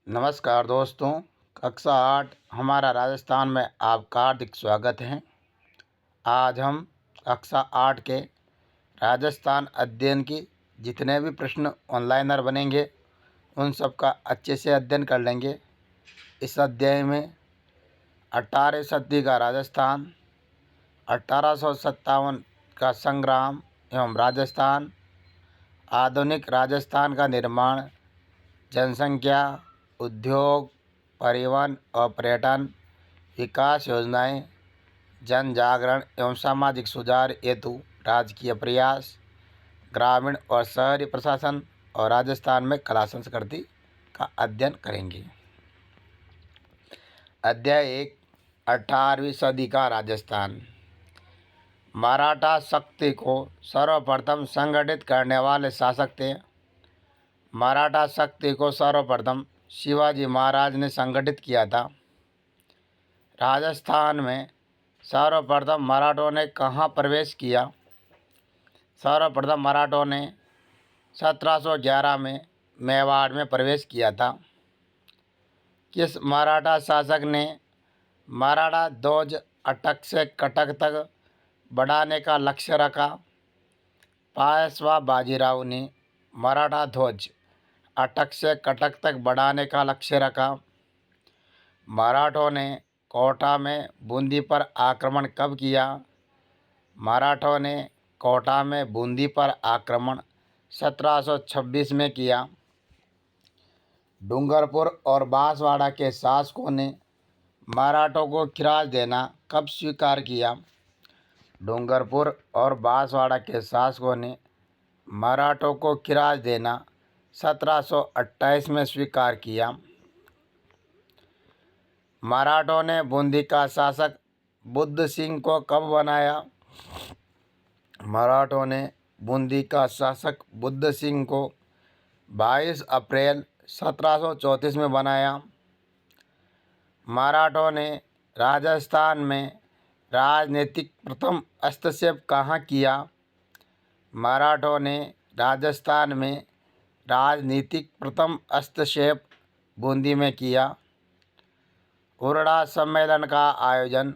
नमस्कार दोस्तों। कक्षा 8 हमारा राजस्थान में आपका हार्दिक स्वागत है। आज हम कक्षा 8 के राजस्थान अध्ययन की जितने भी प्रश्न ऑनलाइनर बनेंगे उन सब का अच्छे से अध्ययन कर लेंगे। इस अध्याय में 18वीं सदी का राजस्थान, 1857 का संग्राम एवं राजस्थान, आधुनिक राजस्थान का निर्माण, जनसंख्या, उद्योग, परिवहन और पर्यटन, विकास योजनाएं, जन जागरण एवं सामाजिक सुधार हेतु राजकीय प्रयास, ग्रामीण और शहरी प्रशासन और राजस्थान में कला संस्कृति का अध्ययन करेंगे। अध्याय 1, 18वीं सदी का राजस्थान। मराठा शक्ति को सर्वप्रथम संगठित करने वाले शासक थे। मराठा शक्ति को सर्वप्रथम शिवाजी महाराज ने संगठित किया था। राजस्थान में सर्वप्रथम मराठों ने कहाँ प्रवेश किया? सर्वप्रथम मराठों ने 1711 में मेवाड़ में प्रवेश किया था। किस मराठा शासक ने मराठा ध्वज अटक से कटक तक बढ़ाने का लक्ष्य रखा? पेशवा बाजीराव ने मराठा ध्वज अटक से कटक तक बढ़ाने का लक्ष्य रखा। मराठों ने कोटा में बूंदी पर आक्रमण कब किया? मराठों ने कोटा में बूंदी पर आक्रमण 1726 में किया। डूंगरपुर और बांसवाड़ा के शासकों ने मराठों को खिराज देना कब स्वीकार किया? डूंगरपुर और बांसवाड़ा के शासकों ने मराठों को खिराज देना 1728 में स्वीकार किया। मराठों ने बूंदी का शासक बुद्ध सिंह को कब बनाया? मराठों ने बूंदी का शासक बुद्ध सिंह को 22 अप्रैल 1734 में बनाया। मराठों ने राजस्थान में राजनीतिक प्रथम हस्तक्षेप कहाँ किया? मराठों ने राजस्थान में राजनीतिक प्रथम हस्तक्षेप बूंदी में किया। हुरड़ा सम्मेलन का आयोजन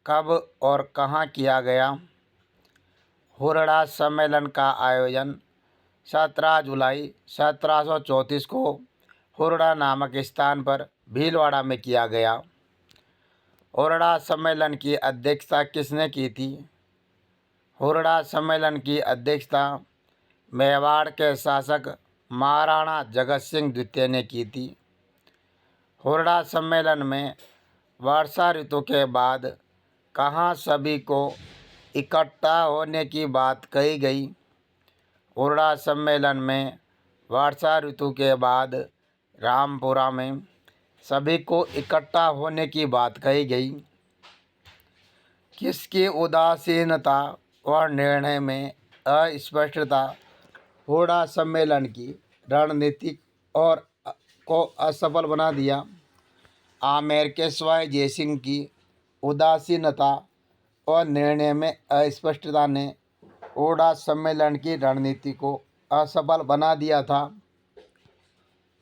कब और कहाँ किया गया? हुरड़ा सम्मेलन का आयोजन 17 जुलाई 1734 को हुरड़ा नामक स्थान पर भीलवाड़ा में किया गया। हुरड़ा सम्मेलन की अध्यक्षता किसने की थी? हुरड़ा सम्मेलन की अध्यक्षता मेवाड़ के शासक महाराणा जगत सिंह द्वितीय ने की थी। हुरड़ा सम्मेलन में वर्षा ऋतु के बाद कहाँ सभी को इकट्ठा होने की बात कही गई? हुरड़ा सम्मेलन में वर्षा ऋतु के बाद रामपुरा में सभी को इकट्ठा होने की बात कही गई। किसकी उदासीनता और निर्णय में अस्पष्टता हुरड़ा सम्मेलन की रणनीति और को असफल बना दिया? आमेर पेशवा जयसिंह की उदासीनता और निर्णय में अस्पष्टता ने हुरड़ा सम्मेलन की रणनीति को असफल बना दिया था।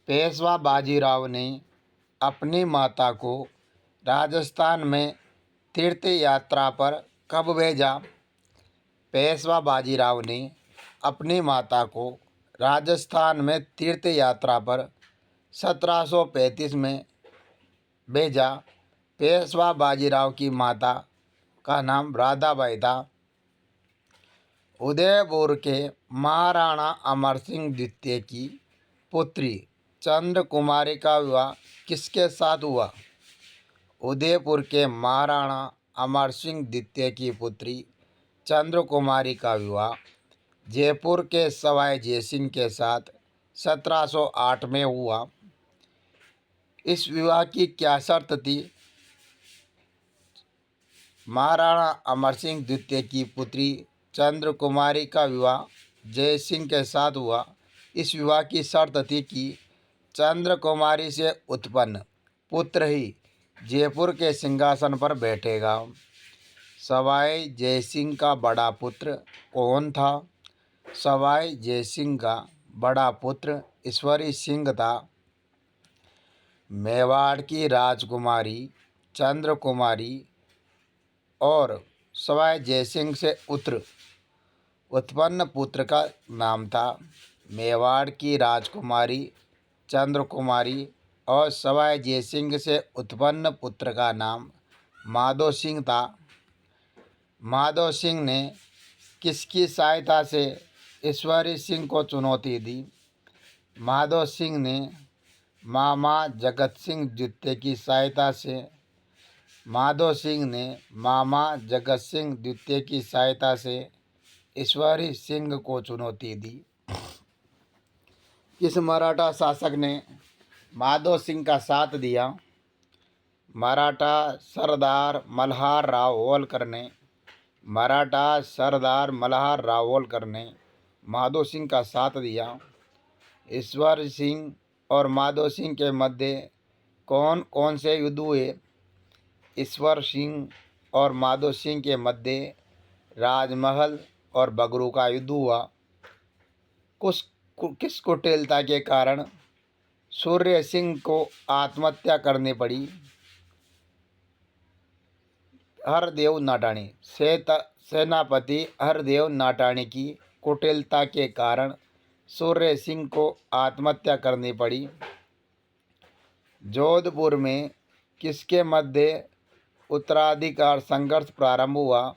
पेशवा बाजीराव ने अपनी माता को राजस्थान में तीर्थ यात्रा पर कब भेजा? पेशवा बाजीराव ने अपनी माता को राजस्थान में तीर्थ यात्रा पर 1735 में भेजा। पेशवा बाजीराव की माता का नाम राधाबाई था। उदयपुर के महाराणा अमर सिंह द्वितीय की पुत्री चंद्र कुमारी का विवाह किसके साथ हुआ? उदयपुर के महाराणा अमर सिंह द्वितीय की पुत्री चंद्र कुमारी का विवाह जयपुर के सवाई जयसिंह के साथ 1708 में हुआ। इस विवाह की क्या शर्त थी? महाराणा अमर सिंह द्वितीय की पुत्री चंद्र कुमारी का विवाह जय सिंह के साथ हुआ। इस विवाह की शर्त थी कि चंद्र कुमारी से उत्पन्न पुत्र ही जयपुर के सिंहासन पर बैठेगा। सवाई जयसिंह का बड़ा पुत्र कौन था? सवाई जयसिंह का बड़ा पुत्र ईश्वरी सिंह था। मेवाड़ की राजकुमारी चंद्र कुमारी और सवाई जयसिंह से उत्पन्न पुत्र का नाम था। मेवाड़ की राजकुमारी चंद्र कुमारी और सवाई जयसिंह से उत्पन्न पुत्र का नाम माधो सिंह था। माधो सिंह ने किसकी सहायता से ईश्वरी सिंह को चुनौती दी? माधो सिंह ने मामा जगत सिंह द्वितीय की सहायता से माधो सिंह ने मामा जगत सिंह द्वितीय की सहायता से ईश्वरी सिंह को चुनौती दी। किस मराठा शासक ने माधो सिंह का साथ दिया? मराठा सरदार मल्हार राव होलकर ने माधो सिंह का साथ दिया। ईश्वर सिंह और माधो सिंह के मध्य कौन कौन से युद्ध हुए? ईश्वर सिंह और माधो सिंह के मध्य राजमहल और बगरू का युद्ध हुआ। किस कुटिलता के कारण सूर्य सिंह को आत्महत्या करनी पड़ी? हरदेव नाटाणी सेनापति हरदेव नाटाणी की कुटिलता के कारण सूर्य सिंह को आत्महत्या करनी पड़ी। जोधपुर में किसके मध्य उत्तराधिकार संघर्ष प्रारंभ हुआ?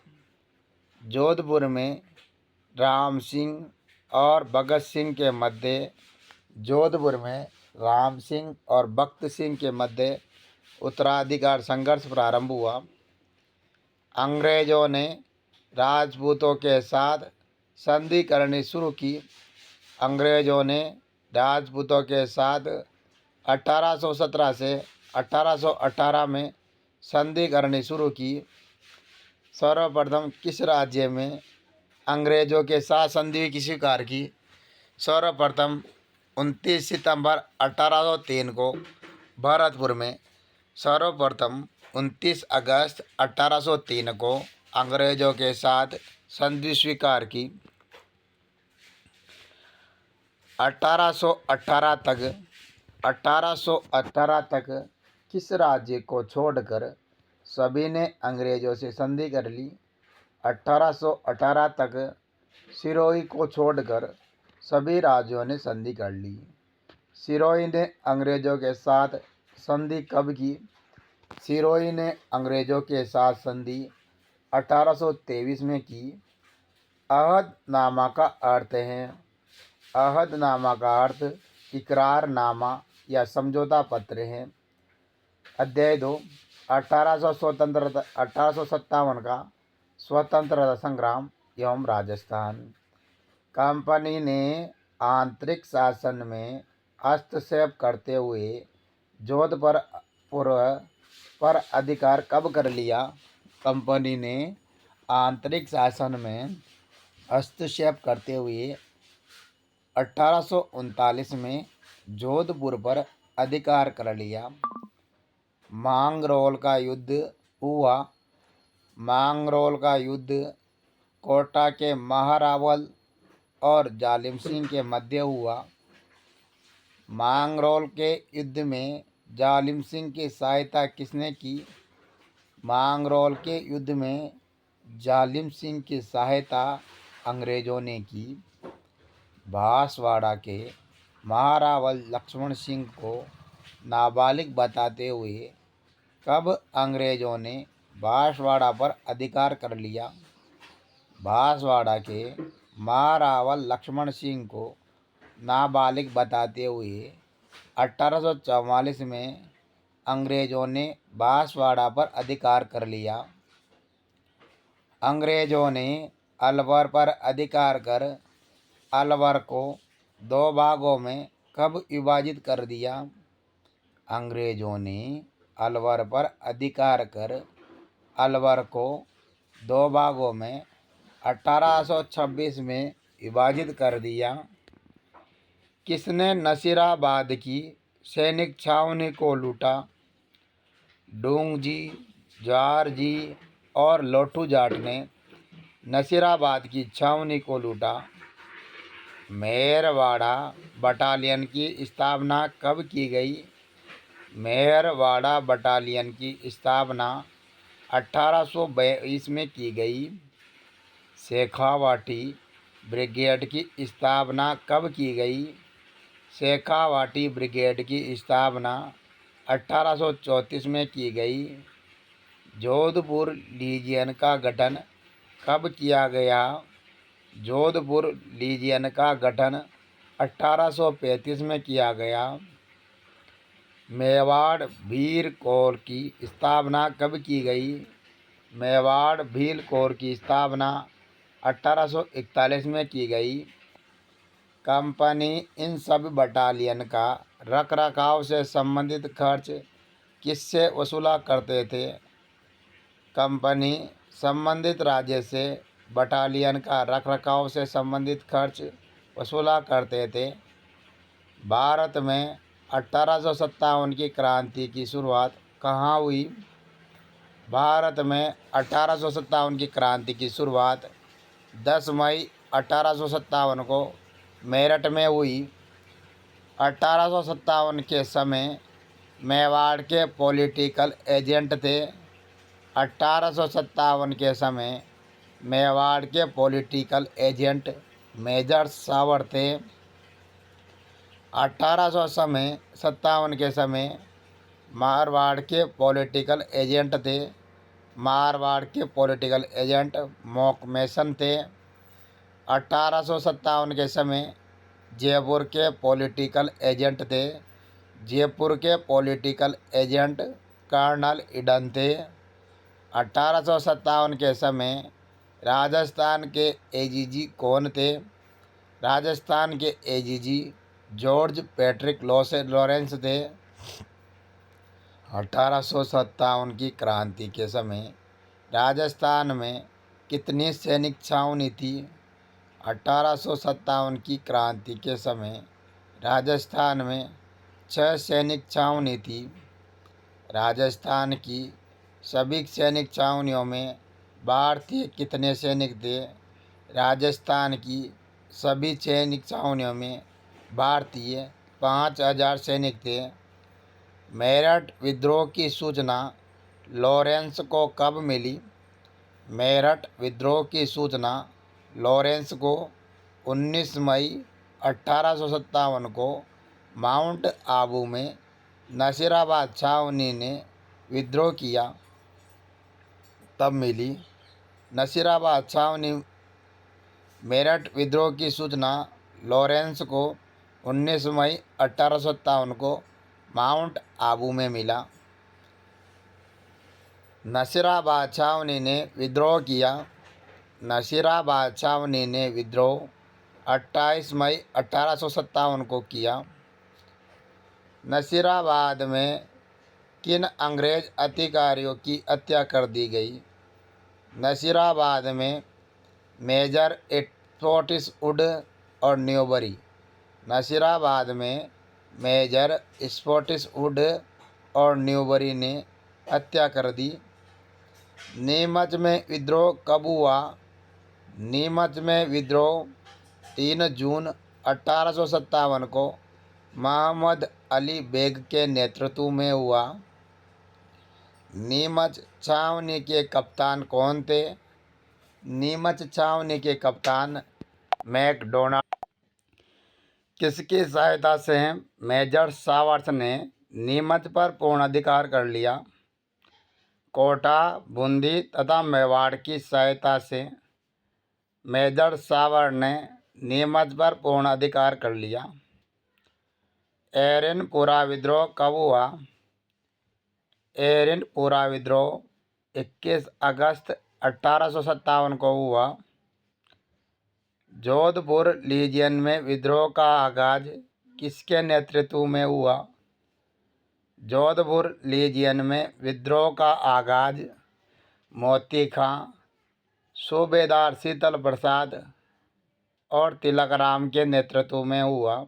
जोधपुर में राम सिंह और भगत सिंह के मध्य उत्तराधिकार संघर्ष प्रारंभ हुआ। अंग्रेजों ने राजपूतों के साथ संधि करनी शुरू की। 1817 से 1818 में संधि करनी शुरू की। सर्वप्रथम किस राज्य में अंग्रेजों के साथ संधि की स्वीकार की? सर्वप्रथम 29 सितंबर 1803 को भरतपुर में। सर्वप्रथम 29 अगस्त 1803 को अंग्रेजों के साथ संधि स्वीकार की। 1818 तक किस राज्य को छोड़कर सभी ने अंग्रेजों से संधि कर ली? 1818 तक सिरोही को छोड़कर सभी राज्यों ने संधि कर ली। सिरोही ने अंग्रेजों के साथ संधि कब की? सिरोही ने अंग्रेजों के साथ संधि 1823 में की। अहदनामा का अर्थ है। अहदनामा का अर्थ इकरारनामा या समझौता पत्र है। अध्याय 2 1857 का स्वतंत्रता संग्राम एवं राजस्थान। कंपनी ने आंतरिक शासन में हस्तक्षेप करते हुए जोधपुर पर अधिकार कब कर लिया? कंपनी ने आंतरिक शासन में हस्तक्षेप करते हुए 1839 में जोधपुर पर अधिकार कर लिया। मांगरोल का युद्ध हुआ। मांगरोल का युद्ध कोटा के महारावल और जालिम सिंह के मध्य हुआ। मांगरोल के युद्ध में जालिम सिंह की सहायता किसने की? मांगरोल के युद्ध में जालिम सिंह की सहायता अंग्रेजों ने की। बांसवाड़ा के महारावल लक्ष्मण सिंह को नाबालिग बताते हुए कब अंग्रेजों ने बांसवाड़ा पर अधिकार कर लिया? बांसवाड़ा के महारावल लक्ष्मण सिंह को नाबालिग बताते हुए 1844 में अंग्रेजों ने बांसवाड़ा पर अधिकार कर लिया। अंग्रेजों ने अलवर पर अधिकार कर अलवर को 2 भागों में कब विभाजित कर दिया? अंग्रेजों ने अलवर पर अधिकार कर अलवर को 2 भागों में 1826 में विभाजित कर दिया। किसने नसीराबाद की सैनिक छावनी को लूटा? डूंगजी, जारजी और लोठू जाट ने नसीराबाद की छावनी को लूटा। मेरवाड़ा बटालियन की स्थापना कब की गई? मेहरवाड़ा बटालियन की स्थापना 1822 में की गई। शेखावाटी ब्रिगेड की स्थापना कब की गई? शेखावाटी ब्रिगेड की स्थापना 1834 में की गई। जोधपुर लीजियन का गठन कब किया गया? जोधपुर लीजियन का गठन 1835 में किया गया। मेवाड़ भील कोर की स्थापना कब की गई? मेवाड़ भील कोर की स्थापना 1841 में की गई। कंपनी इन सभी बटालियन का रखरखाव से संबंधित खर्च किससे वसूला करते थे? कंपनी संबंधित राज्य से बटालियन का रखरखाव से संबंधित खर्च वसूला करते थे। भारत में 1857 की क्रांति की शुरुआत कहाँ हुई? भारत में 1857 की क्रांति की शुरुआत 10 मई 1857 को मेरठ में हुई। 1857 के समय मेवाड़ के पॉलिटिकल एजेंट थे। 1857 के समय मेवाड़ के पॉलिटिकल एजेंट मेजर सावर थे। 1857 के समय मारवाड़ के पॉलिटिकल एजेंट थे। मारवाड़ के पॉलिटिकल एजेंट मॉकमेसन थे। 1857 के समय जयपुर के पॉलिटिकल एजेंट थे। जयपुर के पॉलिटिकल एजेंट कर्नल ईडन थे। 1857 के समय राजस्थान के एजीजी कौन थे? राजस्थान के एजीजी जॉर्ज पैट्रिक लॉरेंस थे। 1857 की क्रांति के समय राजस्थान में कितनी सैनिक छावनी थी? 1857 की क्रांति के समय राजस्थान में 6 सैनिक छावनी थी। राजस्थान की सभी सैनिक छावनियों में भारतीय कितने सैनिक थे? राजस्थान की सभी सैनिक छावनियों में भारतीय 5000 सैनिक थे। मेरठ विद्रोह की सूचना लॉरेंस को कब मिली? मेरठ विद्रोह की सूचना लॉरेंस को 19 मई 1857 को माउंट आबू में नसीराबाद छावनी ने विद्रोह किया तब मिली। नसीराबाद छावनी मेरठ विद्रोह की सूचना लॉरेंस को 19 मई 1857 को माउंट आबू में मिला। नसीराबाद छावनी ने विद्रोह किया। नसीराबाद छावनी ने विद्रोह 28 मई 1857 को किया। नसीराबाद में किन अंग्रेज अधिकारियों की हत्या कर दी गई? नसीराबाद में मेजर स्कॉटिशवुड और न्यूबरी। नसीराबाद में मेजर स्कॉटिशवुड और न्यूबरी ने हत्या कर दी। नीमच में विद्रोह कब हुआ? नीमच में विद्रोह 3 जून 1857 को मोहम्मद अली बेग के नेतृत्व में हुआ। नीमच छावनी के कप्तान कौन थे? नीमच छावनी के कप्तान मैकडोनाल्ड। किसकी सहायता से मेजर सावर्स ने नीमच पर पूर्ण अधिकार कर लिया? कोटा, बूंदी तथा मेवाड़ की सहायता से मेजर सावर ने नीमच पर पूर्ण अधिकार कर लिया। एरनपुरा विद्रोह कब हुआ? एरनपुरा विद्रोह 21 अगस्त 1857 को हुआ। जोधपुर लीजियन में विद्रोह का आगाज किसके नेतृत्व में हुआ? जोधपुर लीजियन में विद्रोह का आगाज मोती खां, सूबेदार शीतल प्रसाद और तिलकराम के नेतृत्व में हुआ।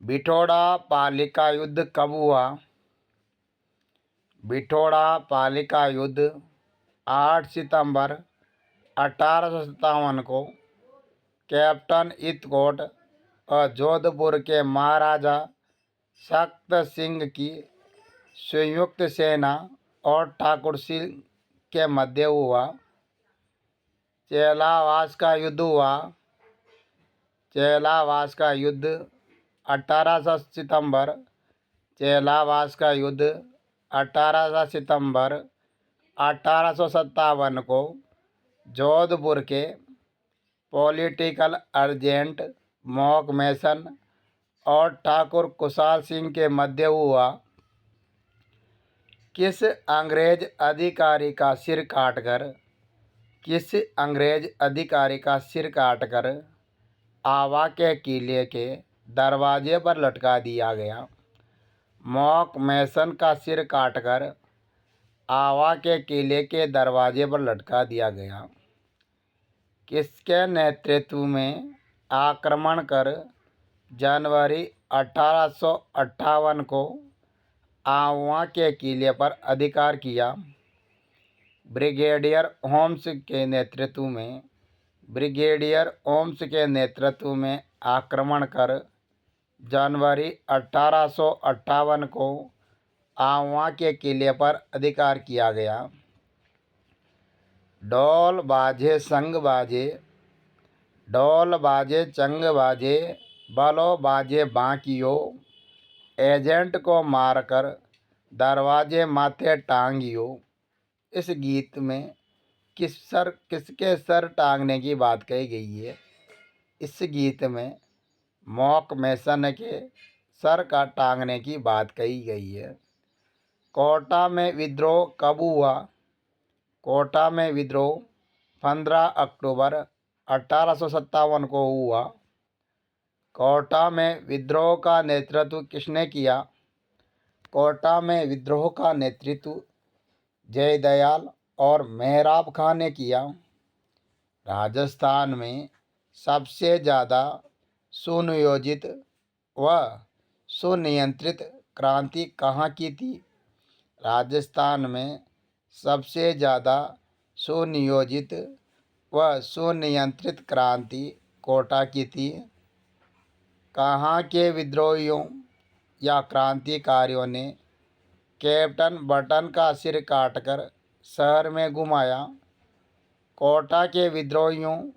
बिठोड़ा पालिका युद्ध कब हुआ? बिठोड़ा पालिका युद्ध 8 सितंबर 1857 को कैप्टन इथकोट और जोधपुर के महाराजा सख्त सिंह की संयुक्त सेना और ठाकुर सिंह के मध्य हुआ। चेलावास का युद्ध हुआ। चेलावास का युद्ध 18 सितंबर। चेलावास का युद्ध 18 सितंबर 1857 को जोधपुर के पॉलिटिकल एजेंट मॉक मैसन और ठाकुर कुशाल सिंह के मध्य हुआ। किस अंग्रेज अधिकारी का सिर काटकर आवा के किले के दरवाजे पर लटका दिया गया? मॉक मैसन का सिर काटकर आवा के किले के दरवाजे पर लटका दिया गया। किसके नेतृत्व में आक्रमण कर जनवरी 1858 को आवा के किले पर अधिकार किया? ब्रिगेडियर होम्स के नेतृत्व में आक्रमण कर जनवरी 1858 को आवा के किले पर अधिकार किया गया। ढोल बाजे संग बाजे, बलो बाजे बांकियो, एजेंट को मारकर दरवाजे माथे टांगियो। इस गीत में किसके सर टांगने की बात कही गई है? इस गीत में मॉक मैसन के सर का टांगने की बात कही गई है। कोटा में विद्रोह कब हुआ? कोटा में विद्रोह 15 अक्टूबर 1857 को हुआ। कोटा में विद्रोह का नेतृत्व किसने किया? कोटा में विद्रोह का नेतृत्व जयदयाल और मेहराब खां ने किया। राजस्थान में सबसे ज़्यादा सुनियोजित व सुनियंत्रित क्रांति कहाँ की थी? राजस्थान में सबसे ज़्यादा सुनियोजित व सुनियंत्रित क्रांति कोटा की थी। कहाँ के विद्रोहियों या क्रांतिकारियों ने कैप्टन बटन का सिर काटकर शहर में घुमाया? कोटा के विद्रोहियों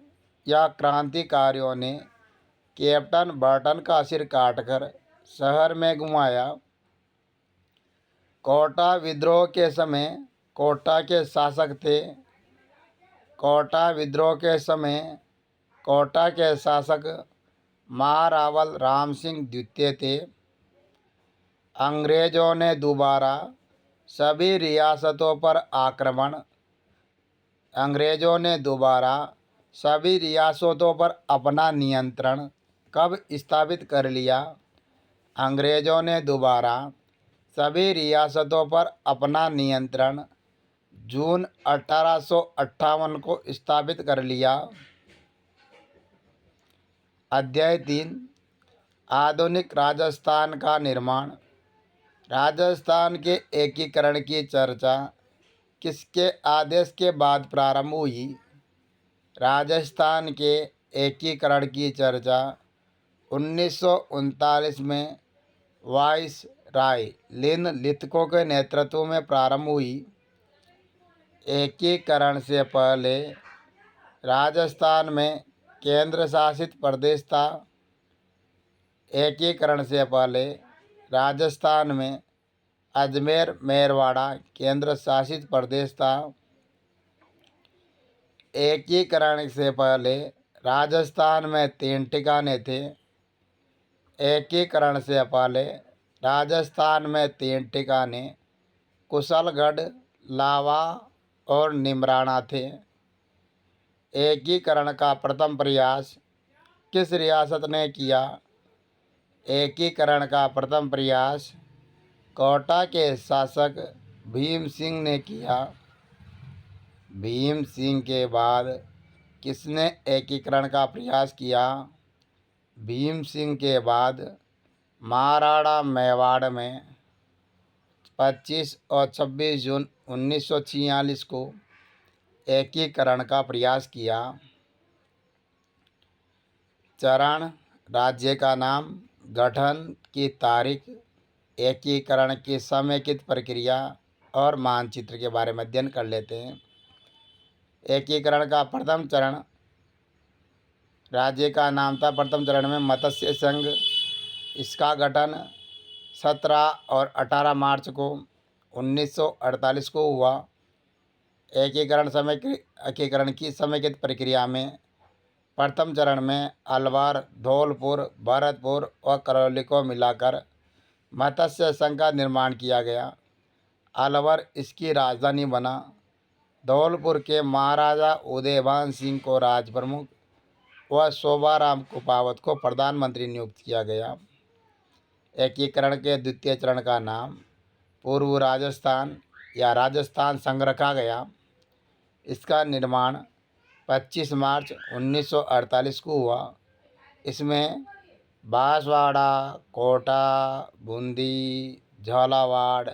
या क्रांतिकारियों ने कैप्टन बटन का सिर काटकर शहर में घुमाया। कोटा विद्रोह के समय कोटा के शासक थे। कोटा विद्रोह के समय कोटा के शासक महारावल राम सिंह द्वितीय थे। अंग्रेजों ने दोबारा सभी रियासतों पर अपना नियंत्रण कब स्थापित कर लिया? अंग्रेजों ने दोबारा सभी रियासतों पर अपना नियंत्रण जून 1858 को स्थापित कर लिया। अध्याय 3 आधुनिक राजस्थान का निर्माण। राजस्थान के एकीकरण की चर्चा किसके आदेश के बाद प्रारंभ हुई? राजस्थान के एकीकरण की चर्चा 1939 में वाइस राय लिनलिथगो के नेतृत्व में प्रारंभ हुई। एकीकरण से पहले राजस्थान में केंद्र शासित प्रदेश था। एकीकरण से पहले राजस्थान में अजमेर मेरवाड़ा केंद्र शासित प्रदेश था। एकीकरण से पहले राजस्थान में 3 ठिकाने थे। एकीकरण से पहले राजस्थान में 3 ठिकाने कुशलगढ़, लावा और निमराना थे। एकीकरण का प्रथम प्रयास किस रियासत ने किया? एकीकरण का प्रथम प्रयास कोटा के शासक भीम सिंह ने किया। भीम सिंह के बाद किसने एकीकरण का प्रयास किया? भीम सिंह के बाद महाराणा मेवाड़ में 25 और 26 जून 1946 को एकीकरण का प्रयास किया। चरण राज्य का नाम, गठन की तारीख, एकीकरण की समेकित प्रक्रिया और मानचित्र के बारे में अध्ययन कर लेते हैं। एकीकरण का प्रथम चरण राज्य का नाम था। प्रथम चरण में मत्स्य संघ, इसका गठन 17 और 18 मार्च को 1948 को हुआ। एकीकरण की समेकित प्रक्रिया में प्रथम चरण में अलवर, धौलपुर, भरतपुर और करौली को मिलाकर मत्स्य संघ का निर्माण किया गया। अलवर इसकी राजधानी बना। धौलपुर के महाराजा उदयभान सिंह को राज प्रमुख व शोभाराम कुपावत को प्रधानमंत्री नियुक्त किया गया। एकीकरण के द्वितीय चरण का नाम पूर्व राजस्थान या राजस्थान संघ रखा गया। इसका निर्माण 25 मार्च 1948 को हुआ। इसमें बांसवाड़ा, कोटा, बूंदी, झालावाड़,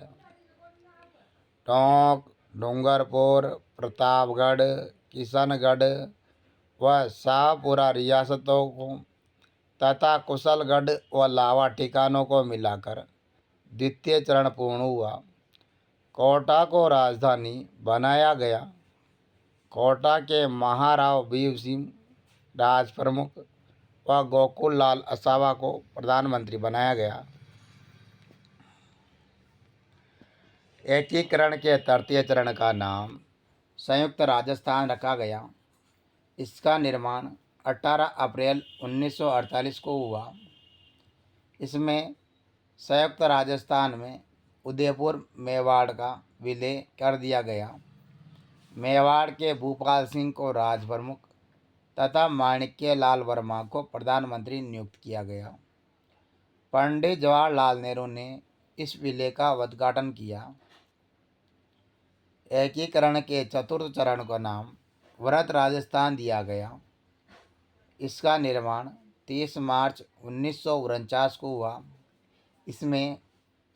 टोंक, डूंगरपुर, प्रतापगढ़, किशनगढ़ व शाहपुरा रियासतों को तथा कुशलगढ़ व लावा ठिकानों को मिलाकर द्वितीय चरण पूर्ण हुआ। कोटा को राजधानी बनाया गया। कोटा के महाराव वीर सिंह राज प्रमुख व गोकुल लाल असावा को प्रधानमंत्री बनाया गया। एकीकरण के तृतीय चरण का नाम संयुक्त राजस्थान रखा गया। इसका निर्माण 18 अप्रैल 1948 को हुआ। इसमें संयुक्त राजस्थान में उदयपुर, मेवाड़ का विलय कर दिया गया। मेवाड़ के भूपाल सिंह को राज प्रमुख तथा माणिक्य लाल वर्मा को प्रधानमंत्री नियुक्त किया गया। पंडित जवाहरलाल नेहरू ने इस विलय का उद्घाटन किया। एकीकरण के चतुर्थ चरण का नाम वृहत राजस्थान दिया गया। इसका निर्माण 30 मार्च 1949 को हुआ। इसमें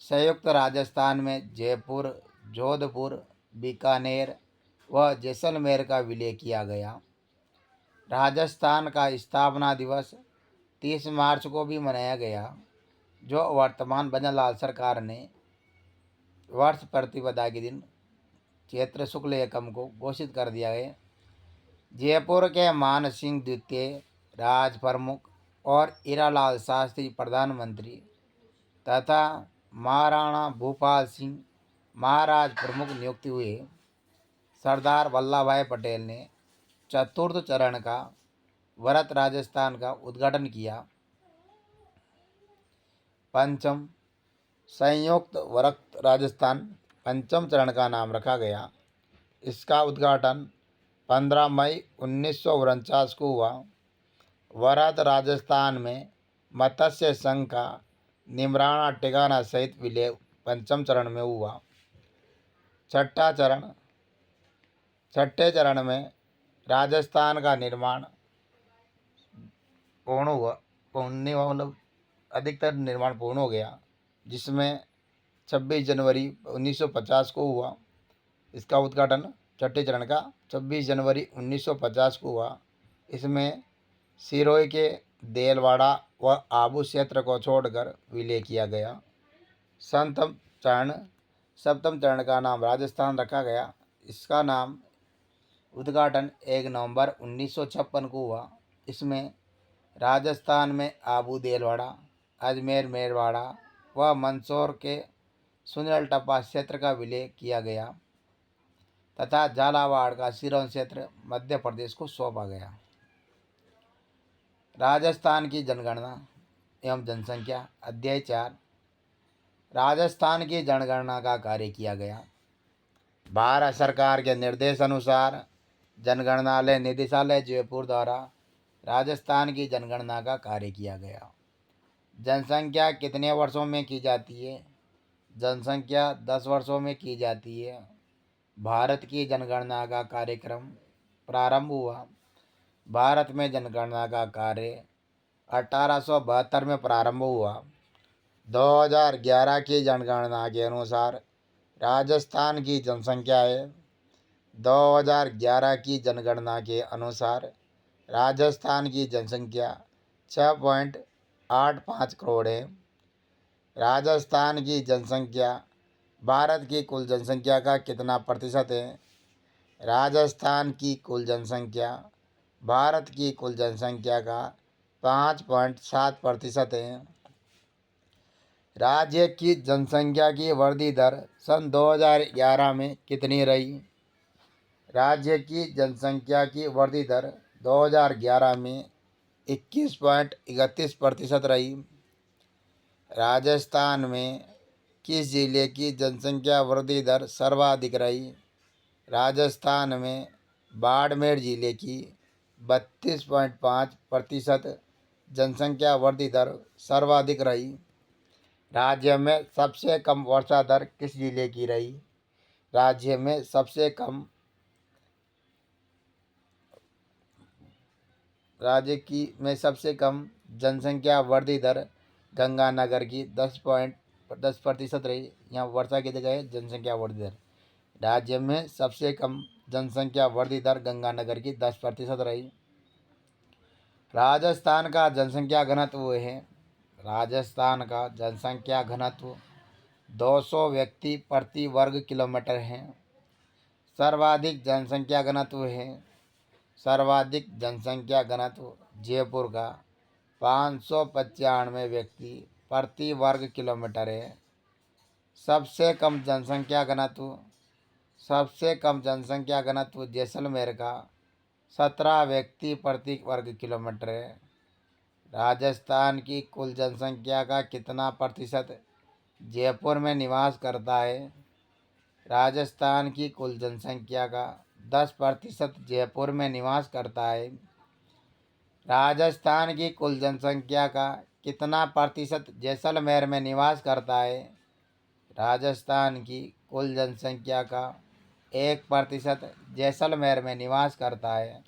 संयुक्त राजस्थान में जयपुर, जोधपुर, बीकानेर व जैसलमेर का विलय किया गया। राजस्थान का स्थापना दिवस 30 मार्च को भी मनाया गया, जो वर्तमान बनवारीलाल सरकार ने वर्ष प्रतिपदा के दिन चैत्र शुक्ल एकम को घोषित कर दिया है। जयपुर के मान सिंह द्वितीय राज प्रमुख और हीरालाल शास्त्री प्रधानमंत्री तथा महाराणा भूपाल सिंह महाराज प्रमुख नियुक्त हुए। सरदार वल्लभ भाई पटेल ने चतुर्थ चरण का वृहत राजस्थान का उद्घाटन किया। पंचम संयुक्त वृहत राजस्थान पंचम चरण का नाम रखा गया। इसका उद्घाटन 15 मई 1949 को हुआ। वृहत राजस्थान में मत्स्य संघ का निमराना ठिकाना सहित विलय पंचम चरण में हुआ। छठे चरण में राजस्थान का निर्माण पूर्ण हुआ। मतलब अधिकतर निर्माण पूर्ण हो गया, जिसमें 26 जनवरी 1950 को हुआ। इसका उद्घाटन छठे चरण का 26 जनवरी 1950 को हुआ। इसमें सिरोही के देलवाड़ा व आबू क्षेत्र को छोड़कर विलय किया गया। सप्तम चरण का नाम राजस्थान रखा गया। इसका नाम उद्घाटन 1 नवंबर 1956 को हुआ। इसमें राजस्थान में आबू देलवाड़ा, अजमेर मेरवाड़ा व मंदसौर के सुनील टप्पा क्षेत्र का विलय किया गया तथा झालावाड़ का सिरोही क्षेत्र मध्य प्रदेश को सौंपा गया। राजस्थान की जनगणना एवं जनसंख्या अध्याय 4 राजस्थान की जनगणना का कार्य किया गया। भारत सरकार के निर्देशानुसार जनगणनालय निदेशालय जयपुर द्वारा राजस्थान की जनगणना का कार्य किया गया। जनसंख्या कितने वर्षों में की जाती है? जनसंख्या 10 वर्षों में की जाती है। भारत की जनगणना का कार्यक्रम प्रारंभ हुआ। भारत में जनगणना का कार्य 1872 में प्रारंभ हुआ। 2011 की जनगणना के अनुसार राजस्थान की जनसंख्या है। 2011 की जनगणना के अनुसार राजस्थान की जनसंख्या 6.85 करोड़ है। राजस्थान की जनसंख्या भारत की कुल जनसंख्या का कितना प्रतिशत है? राजस्थान की कुल जनसंख्या भारत की कुल जनसंख्या का 5.7% है। राज्य की जनसंख्या की वृद्धि दर सन 2011 में कितनी रही? राज्य की जनसंख्या की वृद्धि दर 2011 में 21.31% रही। राजस्थान में किस जिले की जनसंख्या वृद्धि दर सर्वाधिक रही? राजस्थान में बाड़मेर जिले की 32.5% जनसंख्या वृद्धि दर सर्वाधिक रही। राज्य में सबसे कम वर्षा दर किस जिले की रही? राज्य में सबसे कम जनसंख्या वृद्धि दर गंगानगर की 10% रही। यहाँ वर्षा की जगह जनसंख्या वृद्धि दर। राज्य में सबसे कम जनसंख्या वृद्धि दर गंगानगर की 10% रही। राजस्थान का जनसंख्या घनत्व है। राजस्थान का जनसंख्या घनत्व 200 व्यक्ति प्रति वर्ग किलोमीटर है। सर्वाधिक जनसंख्या घनत्व है। सर्वाधिक जनसंख्या घनत्व जयपुर का 595 व्यक्ति प्रति वर्ग किलोमीटर है। सबसे कम जनसंख्या घनत्व जैसलमेर का 17 व्यक्ति प्रति वर्ग किलोमीटर है। राजस्थान की कुल जनसंख्या का कितना प्रतिशत जयपुर में निवास करता है? राजस्थान की कुल जनसंख्या का 10% जयपुर में निवास करता है। राजस्थान की कुल जनसंख्या का कितना प्रतिशत जैसलमेर में निवास करता है? राजस्थान की कुल जनसंख्या का 1% जैसलमेर में निवास करता है।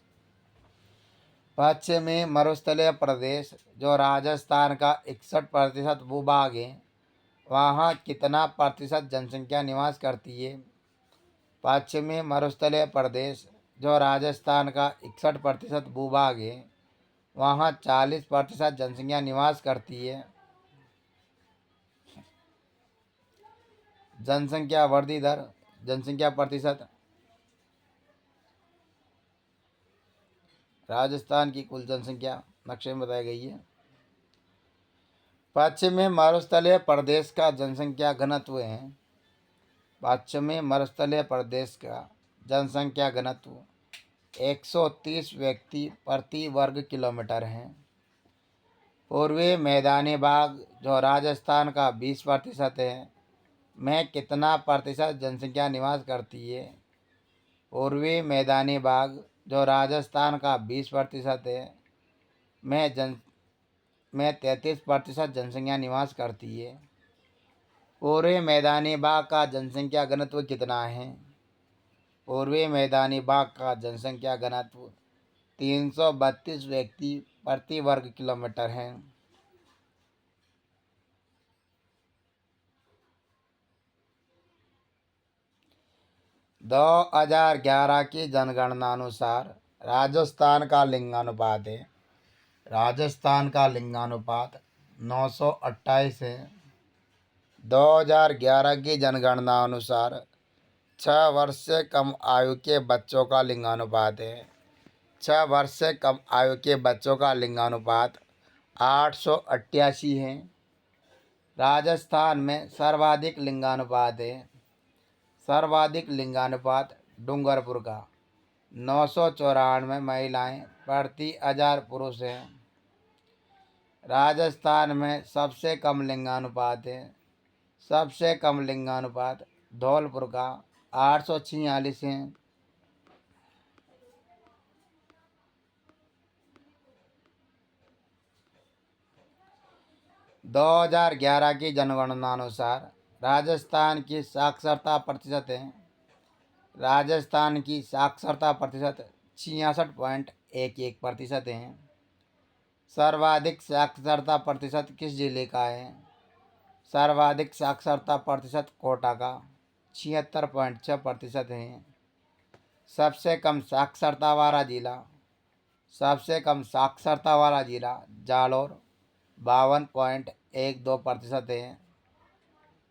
पश्चिमी मरुस्थलीय प्रदेश जो राजस्थान का 61% भूभाग है, वहाँ कितना प्रतिशत जनसंख्या निवास करती है? पश्चिमी मरुस्थलीय प्रदेश जो राजस्थान का 61% भूभाग है, वहाँ 40% जनसंख्या निवास करती है। जनसंख्या वृद्धि दर, जनसंख्या प्रतिशत। राजस्थान की कुल जनसंख्या नक्शे में बताई गई है। पश्चिमी मरुस्थलीय प्रदेश का जनसंख्या घनत्व है। पश्चिमी मरुस्थलीय प्रदेश का जनसंख्या घनत्व 130 व्यक्ति प्रति वर्ग किलोमीटर है। पूर्वी मैदानी भाग जो राजस्थान का 20% है, में कितना प्रतिशत जनसंख्या निवास करती है? पूर्वी मैदानी भाग जो राजस्थान का 20% है, में 33% जनसंख्या निवास करती है। पूर्वी मैदानी भाग का जनसंख्या घनत्व कितना है? पूर्वी मैदानी भाग का जनसंख्या घनत्व 332 व्यक्ति प्रति वर्ग किलोमीटर है। 2011 की जनगणना अनुसार राजस्थान का लिंगानुपात है। राजस्थान का लिंगानुपात 928 है। 2011 की जनगणना अनुसार 6 वर्ष से कम आयु के बच्चों का लिंगानुपात है। 6 वर्ष से कम आयु के बच्चों का लिंगानुपात 888 है। राजस्थान में सर्वाधिक लिंगानुपात है। सर्वाधिक लिंगानुपात डूंगरपुर का 994 महिलाएं प्रति 1000 पुरुष हैं। राजस्थान में सबसे कम लिंगानुपात है। सबसे कम लिंगानुपात धौलपुर का 846 है। दो 2011 की जनगणना अनुसार राजस्थान की साक्षरता प्रतिशत है। राजस्थान की साक्षरता प्रतिशत 66.11% है। सर्वाधिक साक्षरता प्रतिशत किस जिले का है? सर्वाधिक साक्षरता प्रतिशत कोटा का 76.6% है। सबसे कम साक्षरता वाला जिला जालौर 52.12% है।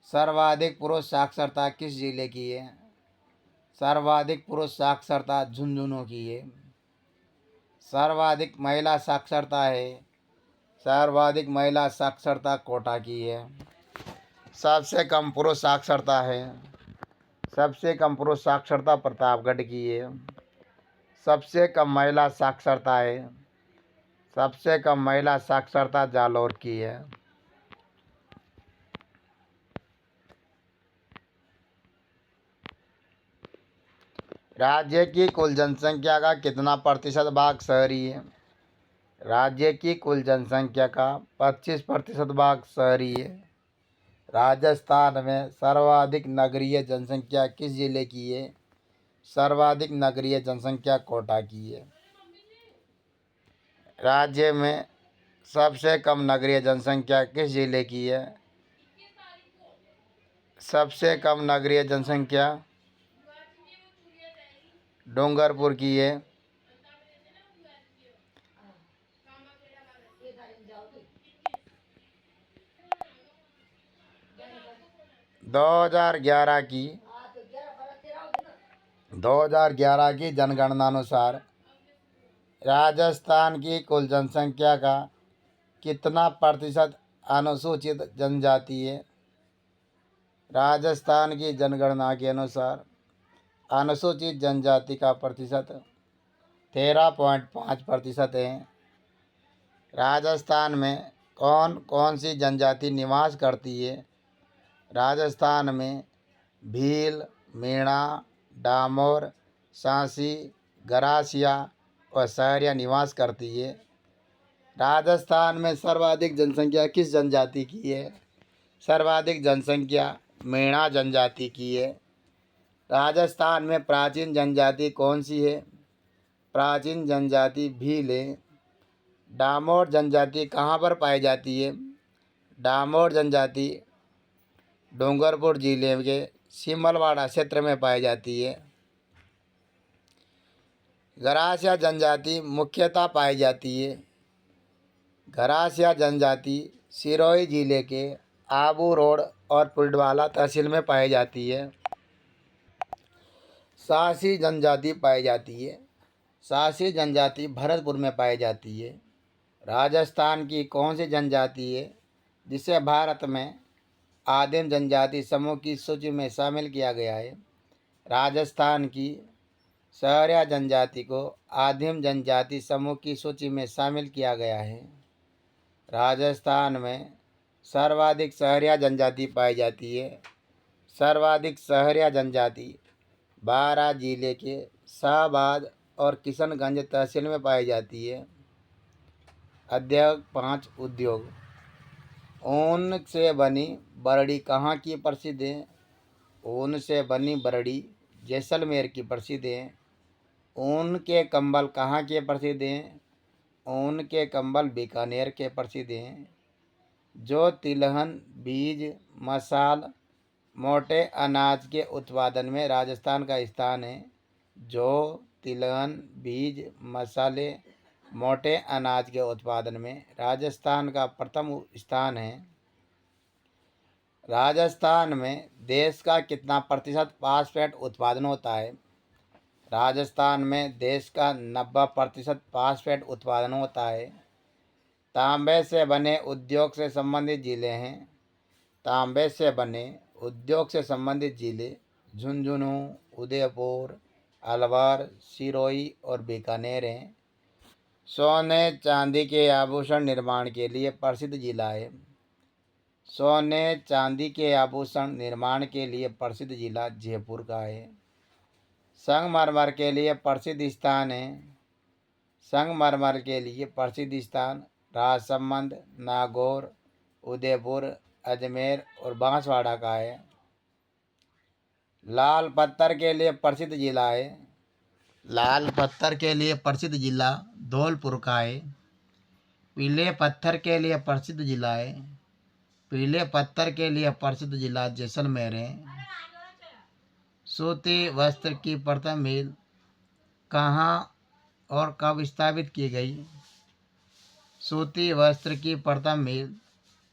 सर्वाधिक पुरुष साक्षरता किस जिले की है? सर्वाधिक पुरुष साक्षरता झुंझुनू की है। सर्वाधिक महिला साक्षरता है, सर्वाधिक महिला साक्षरता कोटा की है। सबसे कम पुरुष साक्षरता है, सबसे कम पुरुष साक्षरता प्रतापगढ़ की है। सबसे कम महिला साक्षरता है, सबसे कम महिला साक्षरता जालौर की है। राज्य की कुल जनसंख्या का कितना प्रतिशत भाग शहरी है? राज्य की कुल जनसंख्या का 25% भाग शहरी है। राजस्थान में सर्वाधिक नगरीय जनसंख्या किस जिले की है? सर्वाधिक नगरीय जनसंख्या कोटा की है। राज्य में सबसे कम नगरीय जनसंख्या किस जिले की है? सबसे कम नगरीय जनसंख्या डूंगरपुर की है। 2011 की जनगणना अनुसार राजस्थान की कुल जनसंख्या का कितना प्रतिशत अनुसूचित जनजाति है? राजस्थान की जनगणना के अनुसार अनुसूचित जनजाति का प्रतिशत 13.5% है। राजस्थान में कौन कौन सी जनजाति निवास करती है? राजस्थान में भील, मीणा, डामोर, सांसी, गरासिया और सहरिया निवास करती है। राजस्थान में सर्वाधिक जनसंख्या किस जनजाति की है? सर्वाधिक जनसंख्या मीणा जनजाति की है। राजस्थान में प्राचीन जनजाति कौन सी है? प्राचीन जनजाति भील है। डामोर जनजाति कहाँ पर पाई जाती है? डामोर जनजाति डूंगरपुर जिले के सिमलवाड़ा क्षेत्र में पाई जाती है। गरासिया जनजाति मुख्यतः पाई जाती है। गरासिया जनजाति सिरोही जिले के आबू रोड और पुलडवाला तहसील में पाई जाती है। सासी जनजाति पाई जाती है। सासी जनजाति भरतपुर में पाई जाती है। राजस्थान की कौन सी जनजाति है जिसे भारत में आदिम जनजाति समूह की सूची में शामिल किया गया है? राजस्थान की सहरिया जनजाति को आदिम जनजाति समूह की सूची में शामिल किया गया है। राजस्थान में सर्वाधिक सहरिया जनजाति पाई जाती है। सर्वाधिक सहरिया जनजाति बारां जिले के शाहबाद और किशनगंज तहसील में पाई जाती है। अध्याय 5 उद्योग। ऊन से बनी बरड़ी कहाँ की प्रसिद्ध है? ऊन से बनी बरड़ी जैसलमेर की प्रसिद्ध है। ऊन के कंबल कहाँ के प्रसिद्ध हैं? ऊन के कंबल बीकानेर के प्रसिद्ध हैं। जो तिलहन, बीज, मसाल, मोटे अनाज के उत्पादन में राजस्थान का स्थान है। जो तिलहन, बीज, मसाले, मोटे अनाज के उत्पादन में राजस्थान का प्रथम स्थान है। राजस्थान में देश का कितना प्रतिशत फास्फेट उत्पादन होता है? राजस्थान में देश का 90% फास्फेट उत्पादन होता है। तांबे से बने उद्योग से संबंधित जिले हैं। तांबे से बने उद्योग से संबंधित जिले झुंझुनू, उदयपुर, अलवर, सिरोही और बीकानेर हैं। सोने चांदी के आभूषण निर्माण के लिए प्रसिद्ध जिला है। सोने चांदी के आभूषण निर्माण के लिए प्रसिद्ध जिला जयपुर का है। संगमरमर के लिए प्रसिद्ध स्थान है। संगमरमर के लिए प्रसिद्ध स्थान राजसमंद, नागौर, उदयपुर, अजमेर और बांसवाड़ा का है। लाल पत्थर के लिए प्रसिद्ध जिला है। लाल पत्थर के लिए प्रसिद्ध जिला धौलपुर का है। पीले पत्थर के लिए प्रसिद्ध जिला है। पीले पत्थर के लिए प्रसिद्ध जिला जैसलमेर है। सूती वस्त्र की प्रथम मिल कहाँ और कब स्थापित की गई? सूती वस्त्र की प्रथम मिल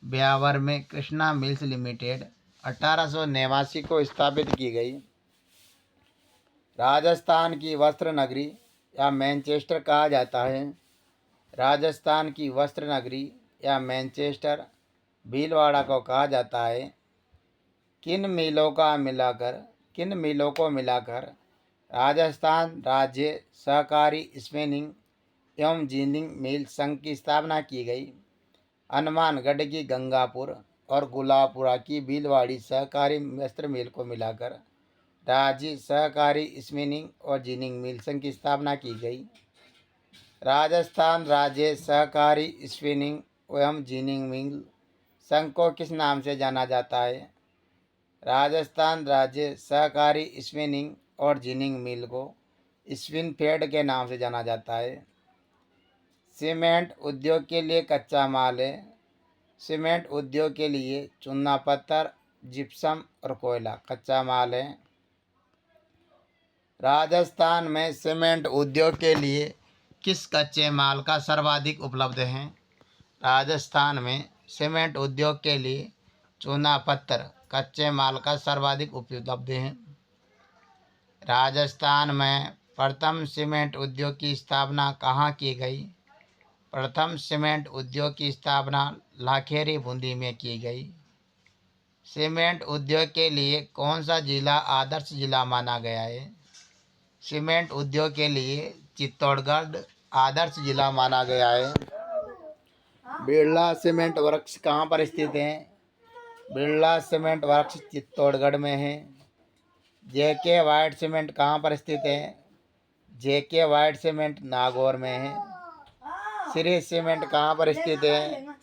ब्यावर में कृष्णा मिल्स लिमिटेड 1889 को स्थापित की गई। राजस्थान की वस्त्र नगरी या मैनचेस्टर कहा जाता है। राजस्थान की वस्त्र नगरी या मैनचेस्टर भीलवाड़ा को कहा जाता है। किन मिलों को मिलाकर राजस्थान राज्य सहकारी स्पिनिंग एवं जिनिंग मिल संघ की स्थापना की गई। हनुमानगढ़ की गंगापुर और गुलाबपुरा की भीलवाड़ी सहकारी वस्त्र मिल को मिलाकर राज्य सहकारी स्पिनिंग और जिनिंग मिल संघ की स्थापना की गई। राजस्थान राज्य सहकारी स्पिनिंग एवं जिनिंग मिल संघ को किस नाम से जाना जाता है? राजस्थान राज्य सहकारी स्पिनिंग और जिनिंग मिल को स्पिनफेड के नाम से जाना जाता है। सीमेंट उद्योग के लिए कच्चा माल है। सीमेंट उद्योग के लिए चूना पत्थर, जिप्सम और कोयला कच्चा माल है। राजस्थान में सीमेंट उद्योग के लिए किस कच्चे माल का सर्वाधिक उपलब्ध है? राजस्थान में सीमेंट उद्योग के लिए चूना पत्थर कच्चे माल का सर्वाधिक उपलब्ध है। राजस्थान में प्रथम सीमेंट उद्योग की स्थापना कहाँ की गई? प्रथम सीमेंट उद्योग की स्थापना लाखेरी बूंदी में की गई। सीमेंट उद्योग के लिए कौन सा जिला आदर्श जिला माना गया है? सीमेंट उद्योग के लिए चित्तौड़गढ़ आदर्श जिला माना गया है। बिरला सीमेंट वर्क्स कहाँ पर स्थित है? बिरला सीमेंट वर्क्स चित्तौड़गढ़ में है। जेके वाइट सीमेंट कहाँ पर स्थित है? जेके वाइट सीमेंट नागौर में है। श्री सीमेंट कहाँ पर स्थित है?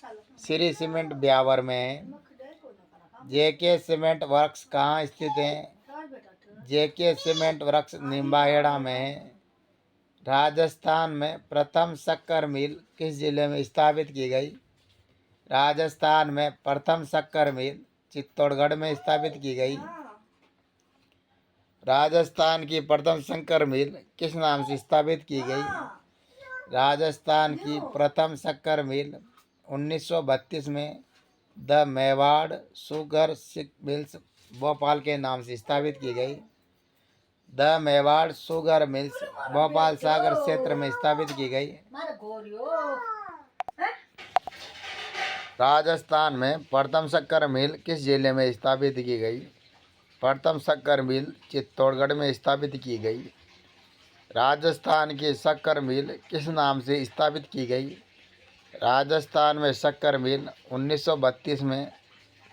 श्री सीमेंट ब्यावर में है। जेके सीमेंट वर्क्स कहाँ स्थित है? जेके सीमेंट वर्क्स निम्बाहेड़ा में है। राजस्थान में प्रथम शक्कर मिल किस जिले में स्थापित की गई? राजस्थान में प्रथम शक्कर मिल चित्तौड़गढ़ में स्थापित की गई। राजस्थान की प्रथम शक्कर मिल किस नाम से स्थापित की गई? राजस्थान की प्रथम शक्कर मिल 1932 में the Mewar sugar mills Bhopal के नाम से स्थापित की गई। The Mewar sugar mills Bhopal Sagar क्षेत्र में स्थापित की गई। राजस्थान में प्रथम शक्कर मिल किस जिले में स्थापित की गई? प्रथम शक्कर मिल चित्तौड़गढ़ में स्थापित की गई। राजस्थान की शक्कर मिल किस नाम से स्थापित की गई? राजस्थान में शक्कर मिल 1932 में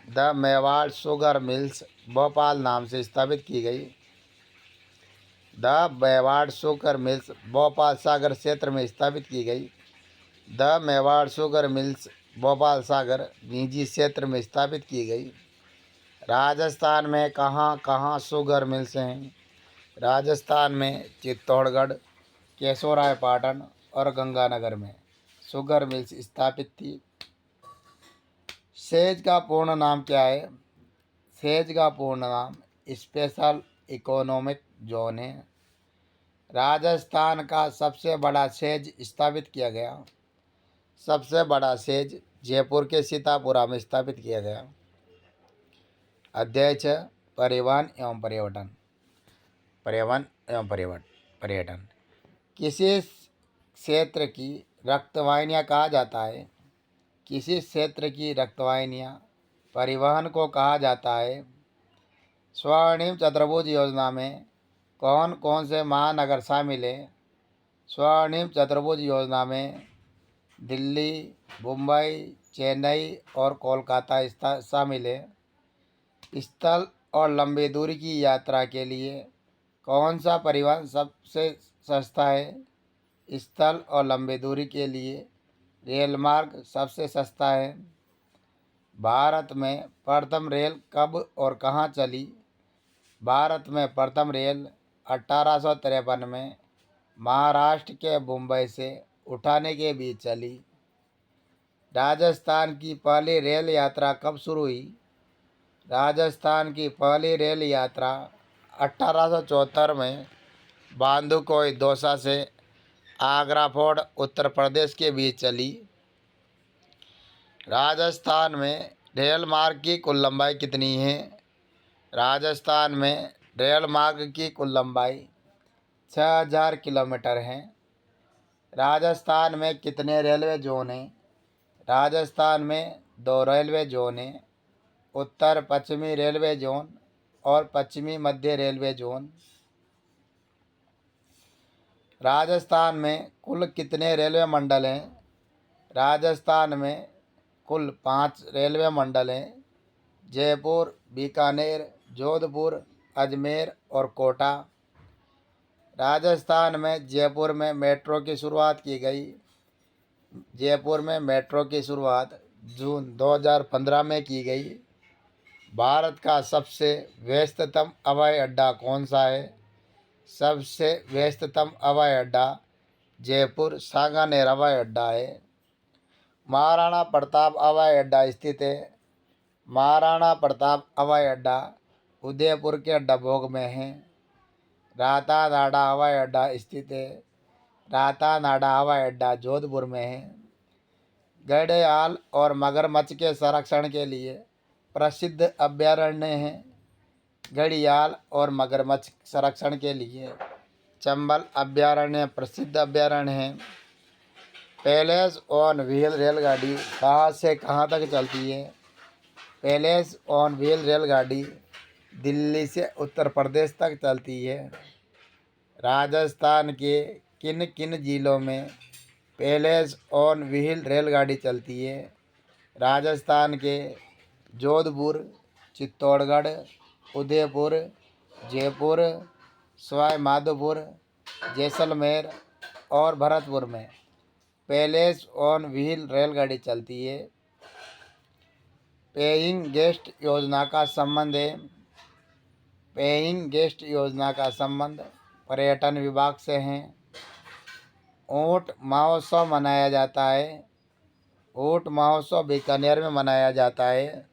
the Mewar sugar mills Bhopal नाम से स्थापित की गई। The Mewar sugar mills Bhopal Sagar क्षेत्र में स्थापित की गई। The Mewar sugar mills Bhopal Sagar निजी क्षेत्र में स्थापित की गई। राजस्थान में कहाँ कहाँ शुगर मिल्स हैं? राजस्थान में चित्तौड़गढ़, केशोरायपाटन और गंगानगर में शुगर मिल्स स्थापित थी। सेज का पूर्ण नाम क्या है? सेज का पूर्ण नाम स्पेशल इकोनॉमिक जोन है। राजस्थान का सबसे बड़ा सेज स्थापित किया गया। सबसे बड़ा सेज जयपुर के सीतापुरा में स्थापित किया गया। अध्याय 6 परिवहन एवं पर्यटन। परिवहन एवं पर्यटन किसी क्षेत्र की रक्तवाहिनियाँ कहा जाता है? किसी क्षेत्र की रक्तवाहिनियाँ परिवहन को कहा जाता है। स्वर्णिम चतुर्भुज योजना में कौन कौन से महानगर शामिल हैं? स्वर्णिम चतुर्भुज योजना में दिल्ली, मुंबई, चेन्नई और कोलकाता शामिल है। स्थल और लंबी दूरी की यात्रा के लिए कौन सा परिवहन सबसे सस्ता है? स्थल और लंबी दूरी के लिए रेल मार्ग सबसे सस्ता है। भारत में प्रथम रेल कब और कहाँ चली? भारत में प्रथम रेल 1853 में महाराष्ट्र के मुंबई से उठाने के बीच चली। राजस्थान की पहली रेल यात्रा कब शुरू हुई? राजस्थान की पहली रेल यात्रा 1874 में बांदुकोई दौसा से आगरा फोर्ट उत्तर प्रदेश के बीच चली। राजस्थान में रेल मार्ग की कुल लंबाई कितनी है? राजस्थान में रेल मार्ग की कुल लंबाई 6000 किलोमीटर है। राजस्थान में कितने रेलवे जोन हैं? राजस्थान में 2 रेलवे जोन हैं, उत्तर पश्चिमी रेलवे जोन और पश्चिमी मध्य रेलवे जोन। राजस्थान में कुल कितने रेलवे मंडल हैं? राजस्थान में कुल 5 रेलवे मंडल हैं, जयपुर, बीकानेर, जोधपुर, अजमेर और कोटा। राजस्थान में जयपुर में मेट्रो की शुरुआत की गई। जयपुर में मेट्रो की शुरुआत जून 2015 में की गई। भारत का सबसे व्यस्ततम हवाई अड्डा कौन सा है? सबसे व्यस्ततम हवाई अड्डा जयपुर सांगानेर हवाई अड्डा है। महाराणा प्रताप हवाई अड्डा स्थित है। महाराणा प्रताप हवाई अड्डा उदयपुर के डबोग में है। रातानाडा हवाई अड्डा स्थित है। रातानाडा हवाई अड्डा जोधपुर में है। घड़ियाल और मगरमच्छ के संरक्षण के लिए प्रसिद्ध अभयारण्य हैं। घड़ियाल और मगरमच्छ संरक्षण के लिए चंबल अभयारण्य प्रसिद्ध अभयारण्य है। पैलेस ऑन व्हील रेलगाड़ी कहाँ से कहाँ तक चलती है? पैलेस ऑन व्हील रेलगाड़ी दिल्ली से उत्तर प्रदेश तक चलती है। राजस्थान के किन किन जिलों में पैलेस ऑन व्हील रेलगाड़ी चलती है? राजस्थान के जोधपुर, चित्तौड़गढ़, उदयपुर, जयपुर, सवाई माधोपुर, जैसलमेर और भरतपुर में पैलेस ऑन व्हील रेलगाड़ी चलती है। पेइंग गेस्ट योजना का संबंध है। पेइंग गेस्ट योजना का संबंध पर्यटन विभाग से है। ऊंट महोत्सव मनाया जाता है। ऊंट महोत्सव बीकानेर में मनाया जाता है।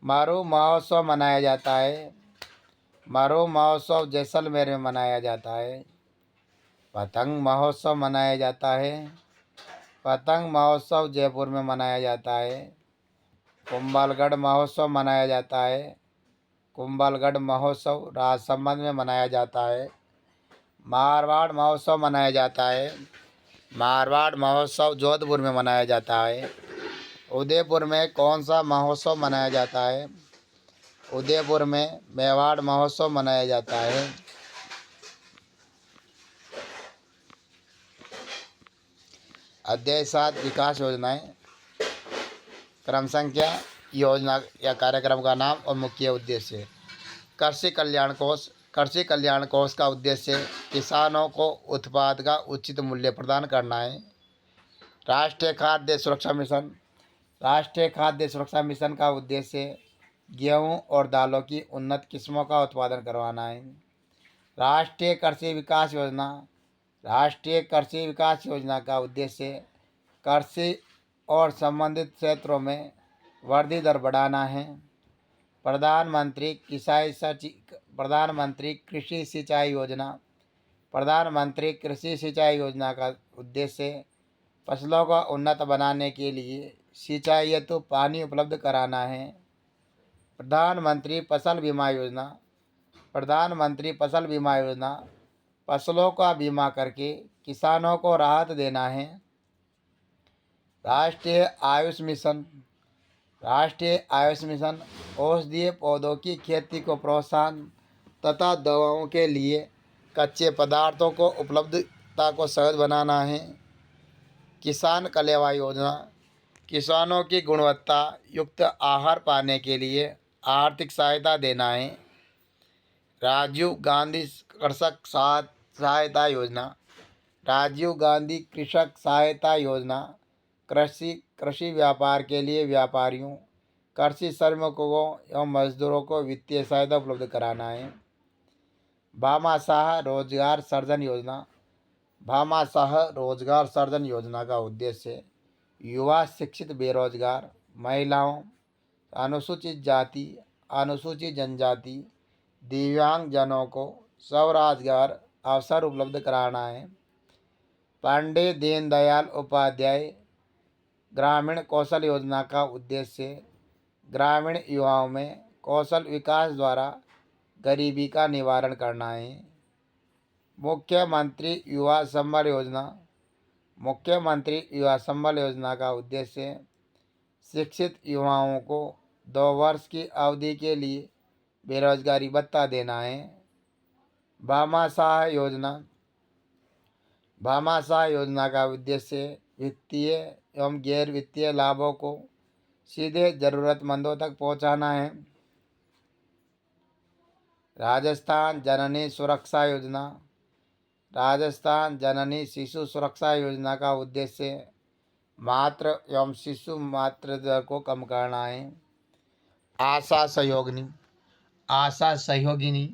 मारू महोत्सव मनाया जाता है। मारू महोत्सव जैसलमेर में मनाया जाता है। पतंग महोत्सव मनाया जाता है। पतंग महोत्सव जयपुर में मनाया जाता है। कुंभलगढ़ महोत्सव मनाया जाता है। कुंभलगढ़ महोत्सव राजसमंद में मनाया जाता है। मारवाड़ महोत्सव मनाया जाता है। मारवाड़ महोत्सव जोधपुर में मनाया जाता है। उदयपुर में कौन सा महोत्सव मनाया जाता है? उदयपुर में मेवाड़ महोत्सव मनाया जाता है। अध्याय 7 विकास योजनाएं। क्रम संख्या, योजना या कार्यक्रम का नाम और मुख्य उद्देश्य। कृषि कल्याण कोष। कृषि कल्याण कोष का उद्देश्य किसानों को उत्पाद का उचित मूल्य प्रदान करना है। राष्ट्रीय खाद्य सुरक्षा मिशन। राष्ट्रीय खाद्य सुरक्षा मिशन का उद्देश्य गेहूं और दालों की उन्नत किस्मों का उत्पादन करवाना है। राष्ट्रीय कृषि विकास योजना। राष्ट्रीय कृषि विकास योजना का उद्देश्य कृषि और संबंधित क्षेत्रों में वृद्धि दर बढ़ाना है। प्रधानमंत्री कृषि सिंचाई योजना। प्रधानमंत्री कृषि सिंचाई योजना का उद्देश्य फसलों को उन्नत बनाने के लिए सिंचाई हेतु पानी उपलब्ध कराना है। प्रधानमंत्री फसल बीमा योजना। प्रधानमंत्री फसल बीमा योजना फसलों का बीमा करके किसानों को राहत देना है। राष्ट्रीय आयुष मिशन। राष्ट्रीय आयुष मिशन औषधीय पौधों की खेती को प्रोत्साहन तथा दवाओं के लिए कच्चे पदार्थों को उपलब्धता को सहज बनाना है। किसान कल्याण योजना किसानों की गुणवत्ता युक्त आहार पाने के लिए आर्थिक सहायता देना है। राजीव गांधी कृषक सहायता योजना। राजीव गांधी कृषक सहायता योजना कृषि व्यापार के लिए व्यापारियों, कृषि श्रमिकों एवं मजदूरों को वित्तीय सहायता उपलब्ध कराना है। भामाशाह रोजगार सृजन योजना। भामाशाह रोजगार सृजन योजना का उद्देश्य युवा शिक्षित बेरोजगार महिलाओं, अनुसूचित जाति, अनुसूचित जनजाति, दिव्यांग जनों को स्वरोजगार अवसर उपलब्ध कराना है। पंडित दीनदयाल उपाध्याय ग्रामीण कौशल योजना का उद्देश्य ग्रामीण युवाओं में कौशल विकास द्वारा गरीबी का निवारण करना है। मुख्यमंत्री युवा संबल योजना। मुख्यमंत्री युवा संबल योजना का उद्देश्य शिक्षित युवाओं को 2 वर्ष की अवधि के लिए बेरोजगारी भत्ता देना है। भामाशाह योजना। भामाशाह योजना का उद्देश्य वित्तीय एवं गैर वित्तीय लाभों को सीधे जरूरतमंदों तक पहुंचाना है। राजस्थान जननी सुरक्षा योजना। राजस्थान जननी शिशु सुरक्षा योजना का उद्देश्य मातृ एवं शिशु मातृ दर को कम करना है। आशा सहयोगिनी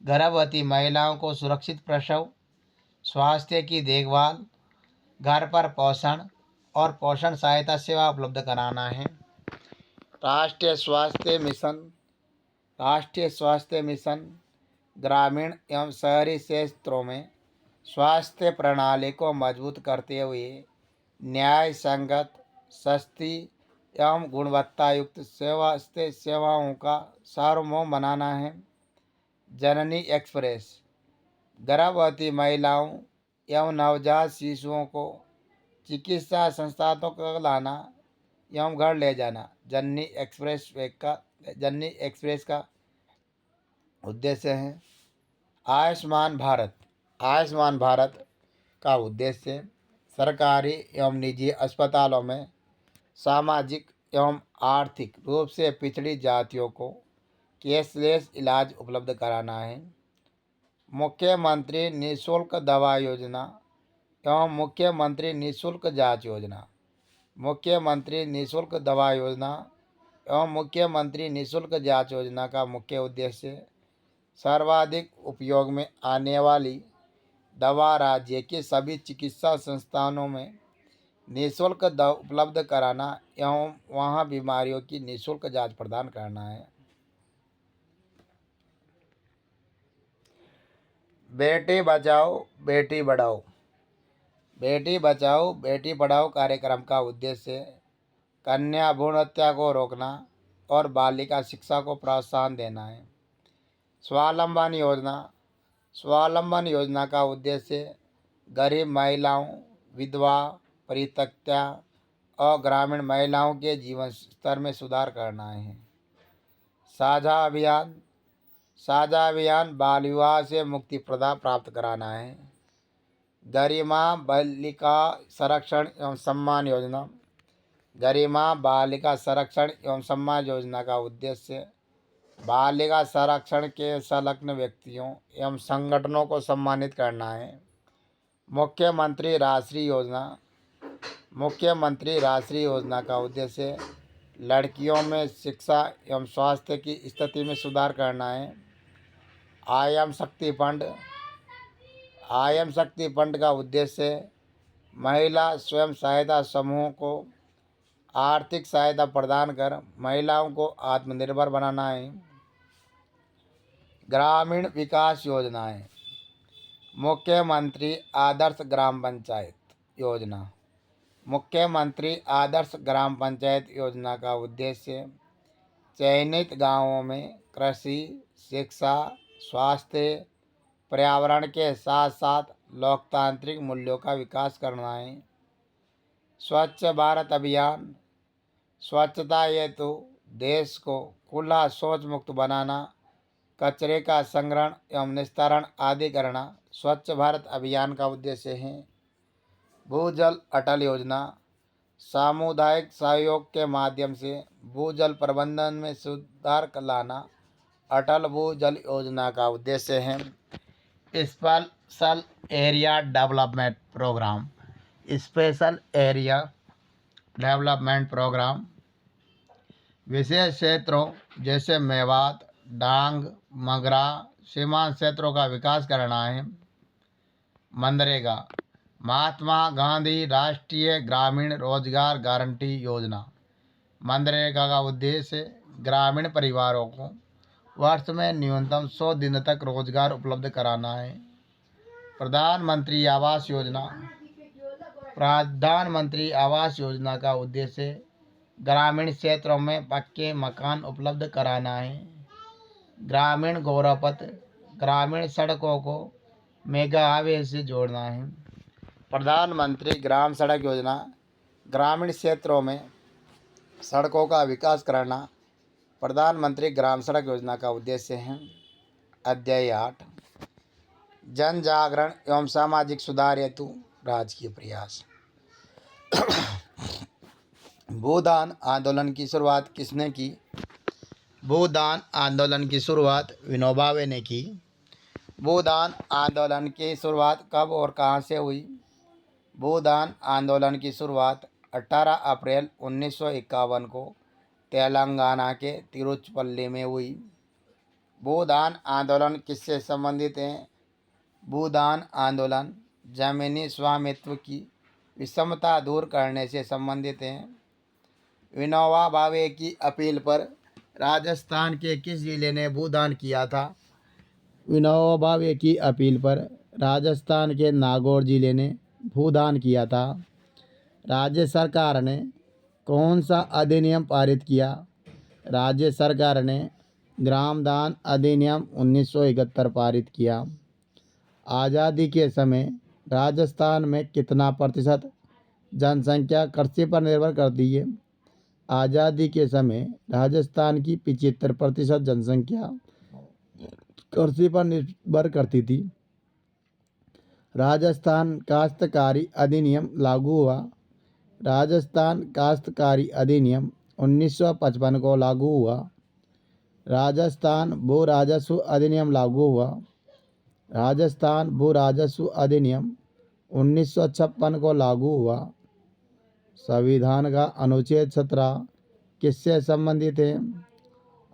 गर्भवती महिलाओं को सुरक्षित प्रसव, स्वास्थ्य की देखभाल, घर पर पोषण और पोषण सहायता सेवा उपलब्ध कराना है। राष्ट्रीय स्वास्थ्य मिशन। राष्ट्रीय स्वास्थ्य मिशन ग्रामीण एवं शहरी क्षेत्रों में स्वास्थ्य प्रणाली को मजबूत करते हुए न्याय संगत, सस्ती एवं गुणवत्ता युक्त स्वास्थ्य सेवाओं का सार्वभौम बनाना है। जननी एक्सप्रेस गर्भवती महिलाओं एवं नवजात शिशुओं को चिकित्सा संस्थानों को लाना एवं घर ले जाना जननी एक्सप्रेस का उद्देश्य है। आयुष्मान भारत। आयुष्मान भारत का उद्देश्य सरकारी एवं निजी अस्पतालों में सामाजिक एवं आर्थिक रूप से पिछड़ी जातियों को कैशलेस इलाज उपलब्ध कराना है। मुख्यमंत्री निःशुल्क दवा योजना एवं मुख्यमंत्री निःशुल्क जांच योजना। मुख्यमंत्री निःशुल्क दवा योजना एवं मुख्यमंत्री निःशुल्क जांच योजना का मुख्य उद्देश्य सर्वाधिक उपयोग में आने वाली दवा राज्य के सभी चिकित्सा संस्थानों में निःशुल्क उपलब्ध कराना एवं वहां बीमारियों की निःशुल्क जांच प्रदान करना है। बेटी बचाओ बेटी बढ़ाओ। बेटी बचाओ बेटी पढ़ाओ कार्यक्रम का उद्देश्य कन्या भ्रूण हत्या को रोकना और बालिका शिक्षा को प्रोत्साहन देना है। स्वावलंबन योजना। स्वावलंबन योजना का उद्देश्य गरीब महिलाओं, विधवा, परित्यक्ता और ग्रामीण महिलाओं के जीवन स्तर में सुधार करना है। साझा अभियान। साझा अभियान बाल विवाह से मुक्ति प्राप्त कराना है। गरिमा बालिका संरक्षण एवं सम्मान योजना। गरिमा बालिका संरक्षण एवं सम्मान योजना का उद्देश्य बालिका संरक्षण के संलग्न व्यक्तियों एवं संगठनों को सम्मानित करना है। मुख्यमंत्री राष्ट्रीय योजना। मुख्यमंत्री राष्ट्रीय योजना का उद्देश्य लड़कियों में शिक्षा एवं स्वास्थ्य की स्थिति में सुधार करना है। आयम शक्ति फंड। आयम शक्ति फंड का उद्देश्य महिला स्वयं सहायता समूहों को आर्थिक सहायता प्रदान कर महिलाओं को आत्मनिर्भर बनाना है। ग्रामीण विकास योजनाएं। मुख्यमंत्री आदर्श ग्राम पंचायत योजना। मुख्यमंत्री आदर्श ग्राम पंचायत योजना का उद्देश्य चयनित गांवों में कृषि, शिक्षा, स्वास्थ्य, पर्यावरण के साथ साथ लोकतांत्रिक मूल्यों का विकास करना है। स्वच्छ भारत अभियान। स्वच्छता हेतु देश को खुला शौच मुक्त बनाना, कचरे का संग्रहण एवं निस्तारण आदि करना स्वच्छ भारत अभियान का उद्देश्य है। भूजल अटल योजना। सामुदायिक सहयोग के माध्यम से भूजल प्रबंधन में सुधार लाना अटल भूजल योजना का उद्देश्य है। Special area development programme. Special area development programme विशेष क्षेत्रों जैसे मेवात, डांग, मगरा सीमांत क्षेत्रों का विकास करना है। मनरेगा। महात्मा गांधी राष्ट्रीय ग्रामीण रोजगार गारंटी योजना। मनरेगा का उद्देश्य ग्रामीण परिवारों को वर्ष में न्यूनतम 100 दिन तक रोजगार उपलब्ध कराना है। प्रधानमंत्री आवास योजना। प्रधानमंत्री आवास योजना का उद्देश्य ग्रामीण क्षेत्रों में पक्के मकान उपलब्ध कराना है। ग्रामीण गौरवपथ, ग्रामीण सड़कों को मेगा हाईवे से जोड़ना है। प्रधानमंत्री ग्राम सड़क योजना, ग्रामीण क्षेत्रों में सड़कों का विकास कराना प्रधानमंत्री ग्राम सड़क योजना का उद्देश्य है। अध्याय 8, जन जागरण एवं सामाजिक सुधार हेतु राजकीय प्रयास। भूदान आंदोलन की शुरुआत किसने की? भूदान आंदोलन की शुरुआत विनोबा भावे ने की। भूदान आंदोलन की शुरुआत कब और कहाँ से हुई? भूदान आंदोलन की शुरुआत 18 अप्रैल 1951 को तेलंगाना के तिरुचिरापल्ली में हुई। भूदान आंदोलन किससे संबंधित है? भूदान आंदोलन जमीनी स्वामित्व की विषमता दूर करने से संबंधित है। विनोबा भावे की अपील पर राजस्थान के किस जिले ने भूदान किया था? विनोबा भावे की अपील पर राजस्थान के नागौर जिले ने भूदान किया था। राज्य सरकार ने कौन सा अधिनियम पारित किया? राज्य सरकार ने ग्रामदान अधिनियम 1971 पारित किया। आज़ादी के समय राजस्थान में कितना प्रतिशत जनसंख्या कृषि पर निर्भर करती है? आज़ादी के समय राजस्थान की 75% जनसंख्या कृषि पर निर्भर करती थी। राजस्थान काश्तकारी अधिनियम लागू हुआ। राजस्थान काश्तकारी अधिनियम 1955 को लागू हुआ। राजस्थान भू राजस्व अधिनियम लागू हुआ। राजस्थान भू राजस्व अधिनियम 1956 को लागू हुआ। संविधान का अनुच्छेद 17 किससे संबंधित है?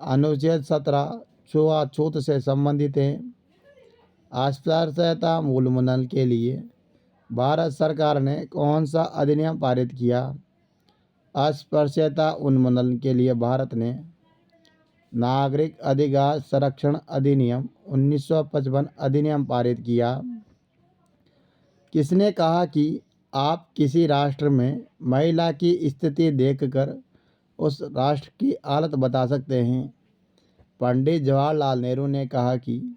अनुच्छेद 17 छुआछूत से संबंधित है। अस्पृश्यता उन्मूलन के लिए भारत सरकार ने कौन सा अधिनियम पारित किया? अस्पृश्यता उन्मूलन के लिए भारत ने नागरिक अधिकार संरक्षण अधिनियम 1955 अधिनियम पारित किया। किसने कहा कि आप किसी राष्ट्र में महिला की स्थिति देखकर उस राष्ट्र की हालत बता सकते हैं? पंडित जवाहरलाल नेहरू ने कहा कि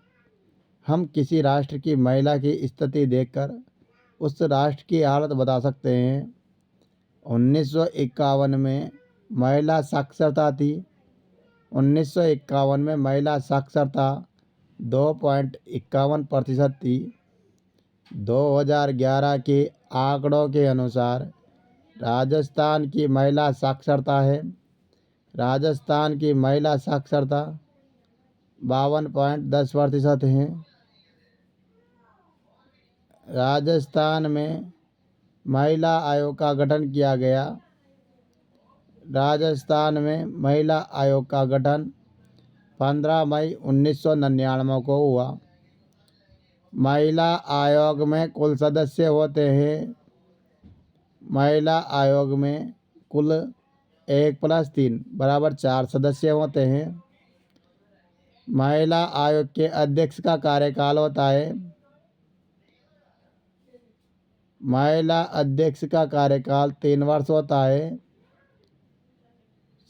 हम किसी राष्ट्र की महिला की स्थिति देखकर उस राष्ट्र की हालत बता सकते हैं। 1951 में महिला साक्षरता थी। 1951 में महिला साक्षरता 2.51% थी। 2011 के आंकड़ों के अनुसार राजस्थान की महिला साक्षरता है। राजस्थान की महिला साक्षरता 52.10% है। राजस्थान में महिला आयोग का गठन किया गया। राजस्थान में महिला आयोग का गठन 15 मई 1999 को हुआ। महिला आयोग में कुल सदस्य होते हैं। महिला आयोग में कुल 1+3 = 4 सदस्य होते हैं। महिला आयोग के अध्यक्ष का कार्यकाल होता है। महिला अध्यक्ष का कार्यकाल 3 वर्ष होता है।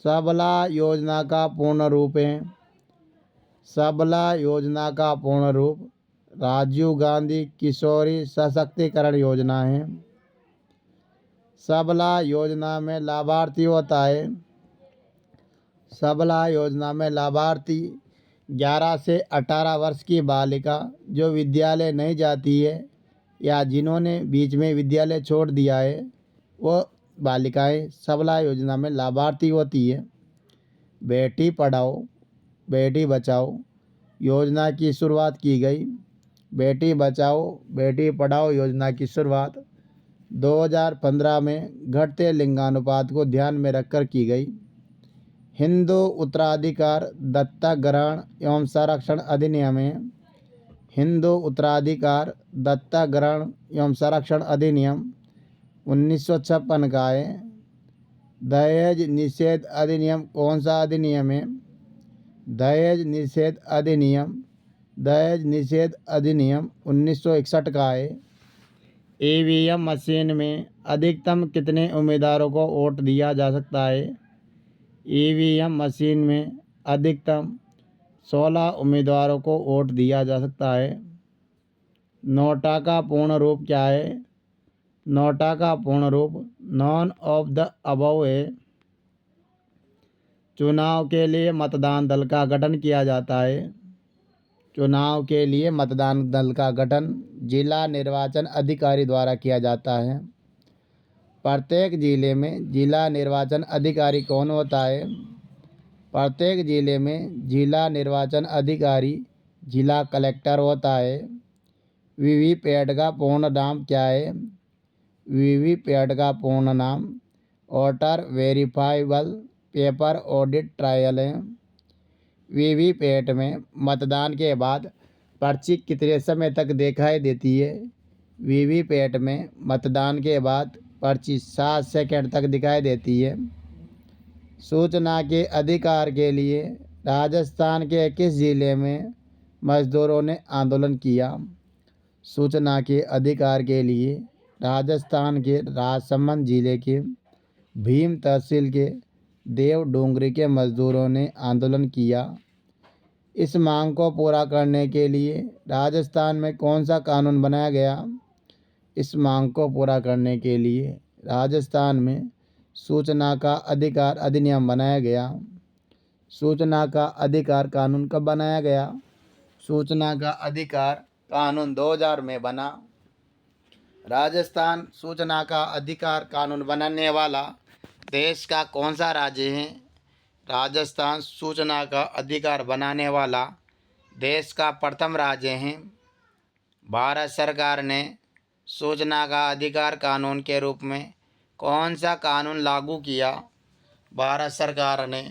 सबला योजना का पूर्ण रूप है। सबला योजना का पूर्ण रूप राजीव गांधी किशोरी सशक्तिकरण योजना है। सबला योजना में लाभार्थी होता है। सबला योजना में लाभार्थी 11 से 18 वर्ष की बालिका जो विद्यालय नहीं जाती है या जिन्होंने बीच में विद्यालय छोड़ दिया है वो बालिकाएं सबला योजना में लाभार्थी होती है। बेटी पढ़ाओ बेटी बचाओ योजना की शुरुआत की गई। बेटी बचाओ बेटी पढ़ाओ योजना की शुरुआत 2015 में घटते लिंगानुपात को ध्यान में रखकर की गई। हिंदू उत्तराधिकार दत्तक ग्रहण एवं संरक्षण अधिनियम है। हिंदू उत्तराधिकार दत्तक ग्रहण एवं संरक्षण अधिनियम 1956 का है। दहेज निषेध अधिनियम कौन सा अधिनियम है? दहेज निषेध अधिनियम 1961 का है। ईवीएम मशीन में अधिकतम कितने उम्मीदवारों को वोट दिया जा सकता है? ईवीएम मशीन में अधिकतम 16 उम्मीदवारों को वोट दिया जा सकता है। नोटा का पूर्ण रूप क्या है? नोटा का पूर्ण रूप नॉन ऑफ द अबव है। चुनाव के लिए मतदान दल का गठन किया जाता है। चुनाव के लिए मतदान दल का गठन जिला निर्वाचन अधिकारी द्वारा किया जाता है। प्रत्येक जिले में जिला निर्वाचन अधिकारी कौन होता है? प्रत्येक जिले में जिला निर्वाचन अधिकारी जिला कलेक्टर होता है। वीवीपैट का पूर्ण नाम क्या है? वीवीपैट का पूर्ण नाम voter verifiable paper audit trial है। वीवीपैट में मतदान के बाद पर्ची कितने समय तक दिखाई देती है? वीवीपैट में मतदान के बाद पर्ची 7 सेकंड तक दिखाई देती है। सूचना के अधिकार के लिए राजस्थान के किस जिले में मजदूरों ने आंदोलन किया? सूचना के अधिकार के लिए राजस्थान के राजसमंद जिले के भीम तहसील के देवडोंगरी के मजदूरों ने आंदोलन किया। इस मांग को पूरा करने के लिए राजस्थान में कौन सा कानून बनाया गया? इस मांग को पूरा करने के लिए राजस्थान में सूचना का अधिकार अधिनियम बनाया गया। सूचना का अधिकार कानून कब बनाया गया? सूचना का अधिकार कानून 2000 में बना। राजस्थान सूचना का अधिकार कानून बनाने वाला देश का कौन सा राज्य है? राजस्थान सूचना का अधिकार बनाने वाला देश का प्रथम राज्य है। भारत सरकार ने सूचना का अधिकार कानून के रूप में कौन सा कानून लागू किया? भारत सरकार ने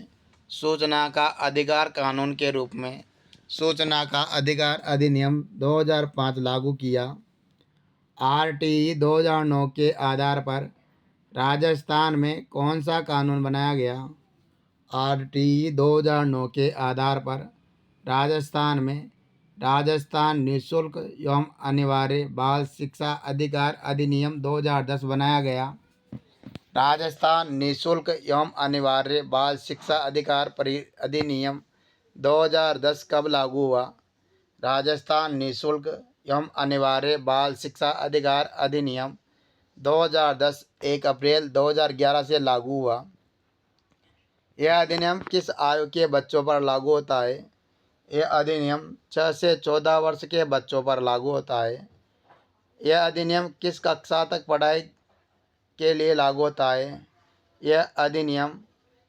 सूचना का अधिकार कानून के रूप में सूचना का अधिकार अधिनियम 2005 लागू किया। आरटीई 2009 के आधार पर राजस्थान में कौन सा कानून बनाया गया? आरटीई 2009 के आधार पर राजस्थान में राजस्थान निःशुल्क एवं अनिवार्य बाल शिक्षा अधिकार अधिनियम 2010 बनाया गया। राजस्थान निःशुल्क एवं अनिवार्य बाल शिक्षा अधिकार अधिनियम 2010 कब लागू हुआ? राजस्थान निःशुल्क एवं अनिवार्य बाल शिक्षा अधिकार अधिनियम 2010 1 अप्रैल 2011 से लागू हुआ। यह अधिनियम किस आयु के बच्चों पर लागू होता है? यह अधिनियम 6 से 14 वर्ष के बच्चों पर लागू होता है। यह अधिनियम किस कक्षा तक पढ़ाई के लिए लागू होता है? यह अधिनियम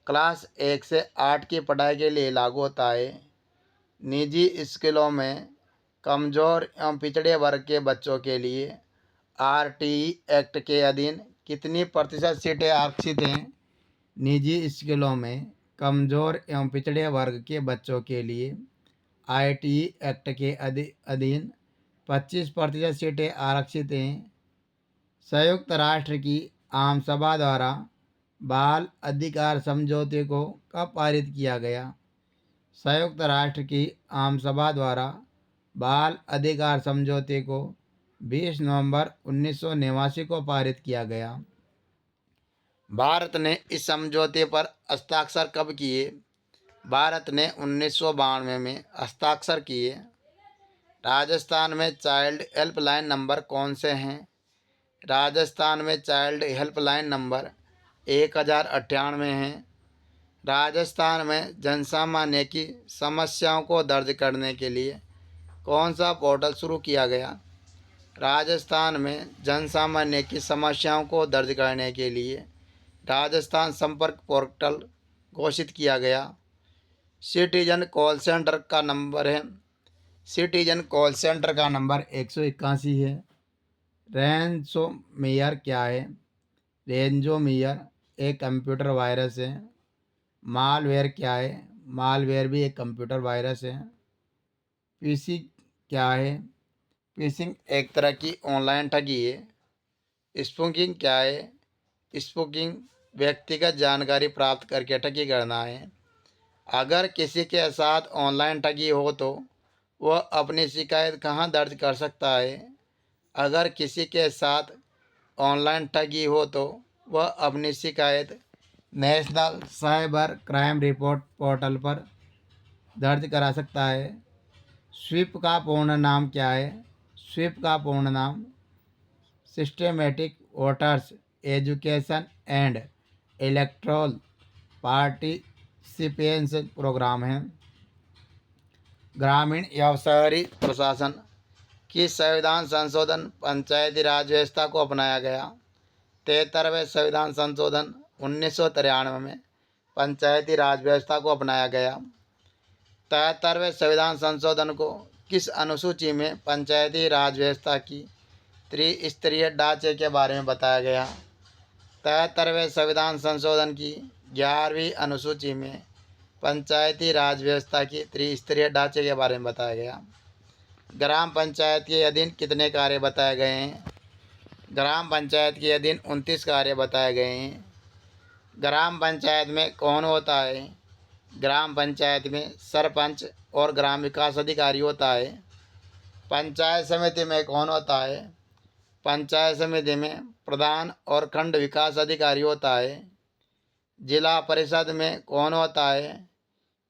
क्लास 1 से 8 की पढ़ाई के लिए लागू होता है। निजी स्कूलों में कमज़ोर एवं पिछड़े वर्ग के बच्चों के लिए आरटीई एक्ट के अधीन कितनी प्रतिशत सीटें आरक्षित हैं? निजी स्कूलों में कमज़ोर एवं पिछड़े वर्ग के बच्चों के लिए आरटीई एक्ट के अधीन 25% सीटें आरक्षित हैं। संयुक्त राष्ट्र की आम सभा द्वारा बाल अधिकार समझौते को कब पारित किया गया? संयुक्त राष्ट्र की आम सभा द्वारा बाल अधिकार समझौते को 20 नवंबर 1989 को पारित किया गया। भारत ने इस समझौते पर हस्ताक्षर कब किए? भारत ने 1992 में हस्ताक्षर किए। राजस्थान में चाइल्ड हेल्पलाइन नंबर कौन से हैं? राजस्थान में चाइल्ड हेल्पलाइन नंबर 1098 हैं। राजस्थान में जनसामान्य की समस्याओं को दर्ज करने के लिए कौन सा पोर्टल शुरू किया गया? राजस्थान में जनसामान्य की समस्याओं को दर्ज करने के लिए राजस्थान संपर्क पोर्टल घोषित किया गया। सिटीजन कॉल सेंटर का नंबर है सिटीजन कॉल सेंटर का नंबर 181 है। रैंसोमेयर क्या है? रैंसोमेयर एक कंप्यूटर वायरस है। मालवेयर क्या है? मालवेयर भी एक कंप्यूटर वायरस है। फिशिंग क्या है? फिशिंग एक तरह की ऑनलाइन ठगी है। स्पूकिंग क्या है? स्पूकिंग व्यक्तिगत जानकारी प्राप्त करके ठगी करना है। अगर किसी के साथ ऑनलाइन ठगी हो तो वह अपनी शिकायत कहाँ दर्ज कर सकता है? अगर किसी के साथ ऑनलाइन ठगी हो तो वह अपनी शिकायत national cyber crime report portal पर दर्ज करा सकता है। स्वीप का पूर्ण नाम क्या है? स्वीप का पूर्ण नाम systematic voters education and electoral participation programme है। ग्रामीण या शहरी प्रशासन की संविधान संशोधन पंचायती राज व्यवस्था को अपनाया गया। 73वें संविधान संशोधन 1993 में पंचायती राज व्यवस्था को अपनाया गया। 73वें संविधान संशोधन को किस अनुसूची में पंचायती राज व्यवस्था की त्रिस्तरीय ढांचे के बारे में बताया गया? 73वें संविधान संशोधन की 11वीं अनुसूची में पंचायती राज व्यवस्था की त्रिस्तरीय ढांचे के बारे में बताया गया। ग्राम पंचायत के अधीन कितने कार्य बताए गए हैं? ग्राम पंचायत के अधीन 29 कार्य बताए गए हैं। ग्राम पंचायत में कौन होता है? ग्राम पंचायत में सरपंच और ग्राम विकास अधिकारी होता है। पंचायत समिति में कौन होता है? पंचायत समिति में प्रधान और खंड विकास अधिकारी होता है। जिला परिषद में कौन होता है?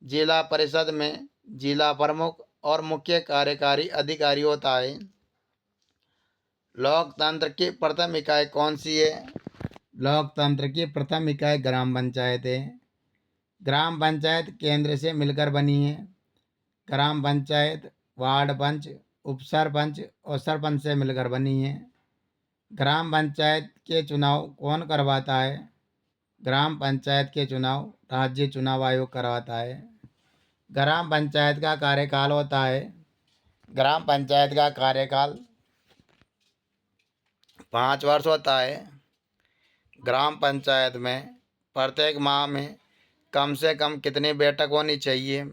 जिला परिषद में जिला प्रमुख और मुख्य कार्यकारी अधिकारी होता है। लोकतंत्र की प्रथम इकाई कौन सी है? लोकतंत्र की प्रथम इकाई ग्राम पंचायत है। ग्राम पंचायत केंद्र से मिलकर बनी है। ग्राम पंचायत वार्ड पंच, उप सरपंच और सरपंच से मिलकर बनी है। ग्राम पंचायत के चुनाव कौन करवाता है? ग्राम पंचायत के चुनाव राज्य चुनाव आयोग करवाता है। ग्राम पंचायत का कार्यकाल होता है। ग्राम पंचायत का कार्यकाल 5 वर्ष होता है। ग्राम पंचायत में प्रत्येक माह में कम से कम कितनी बैठक होनी चाहिए?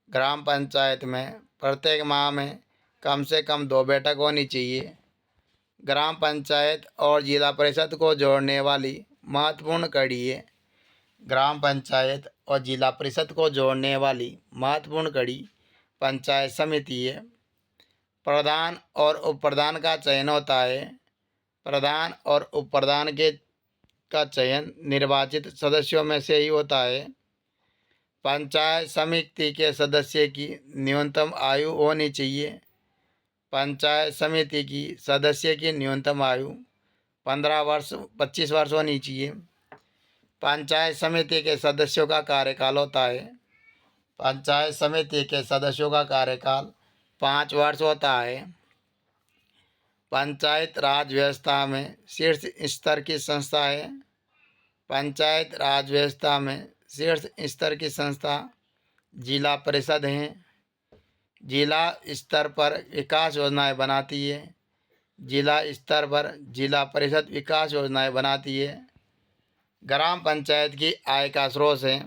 ग्राम पंचायत में प्रत्येक माह में कम से कम 2 बैठक होनी चाहिए। ग्राम पंचायत और जिला परिषद को जोड़ने वाली महत्वपूर्ण कड़ी है। ग्राम पंचायत और जिला परिषद को जोड़ने वाली महत्वपूर्ण कड़ी पंचायत समिति है। प्रधान और उप प्रधान का चयन होता है। प्रधान और उप प्रधान का चयन निर्वाचित सदस्यों में से ही होता है। पंचायत समिति के सदस्य की न्यूनतम आयु होनी चाहिए। पंचायत समिति की सदस्य की न्यूनतम आयु 25 वर्ष होनी चाहिए। पंचायत समिति के सदस्यों का कार्यकाल होता है। पंचायत समिति के सदस्यों का कार्यकाल 5 वर्ष होता है। पंचायत राज व्यवस्था में शीर्ष स्तर की संस्था है। पंचायत राज व्यवस्था में शीर्ष स्तर की संस्था जिला परिषद हैं। जिला स्तर पर विकास योजनाएं बनाती है। जिला स्तर पर जिला परिषद विकास योजनाएं बनाती है। ग्राम पंचायत की आय का स्रोत है।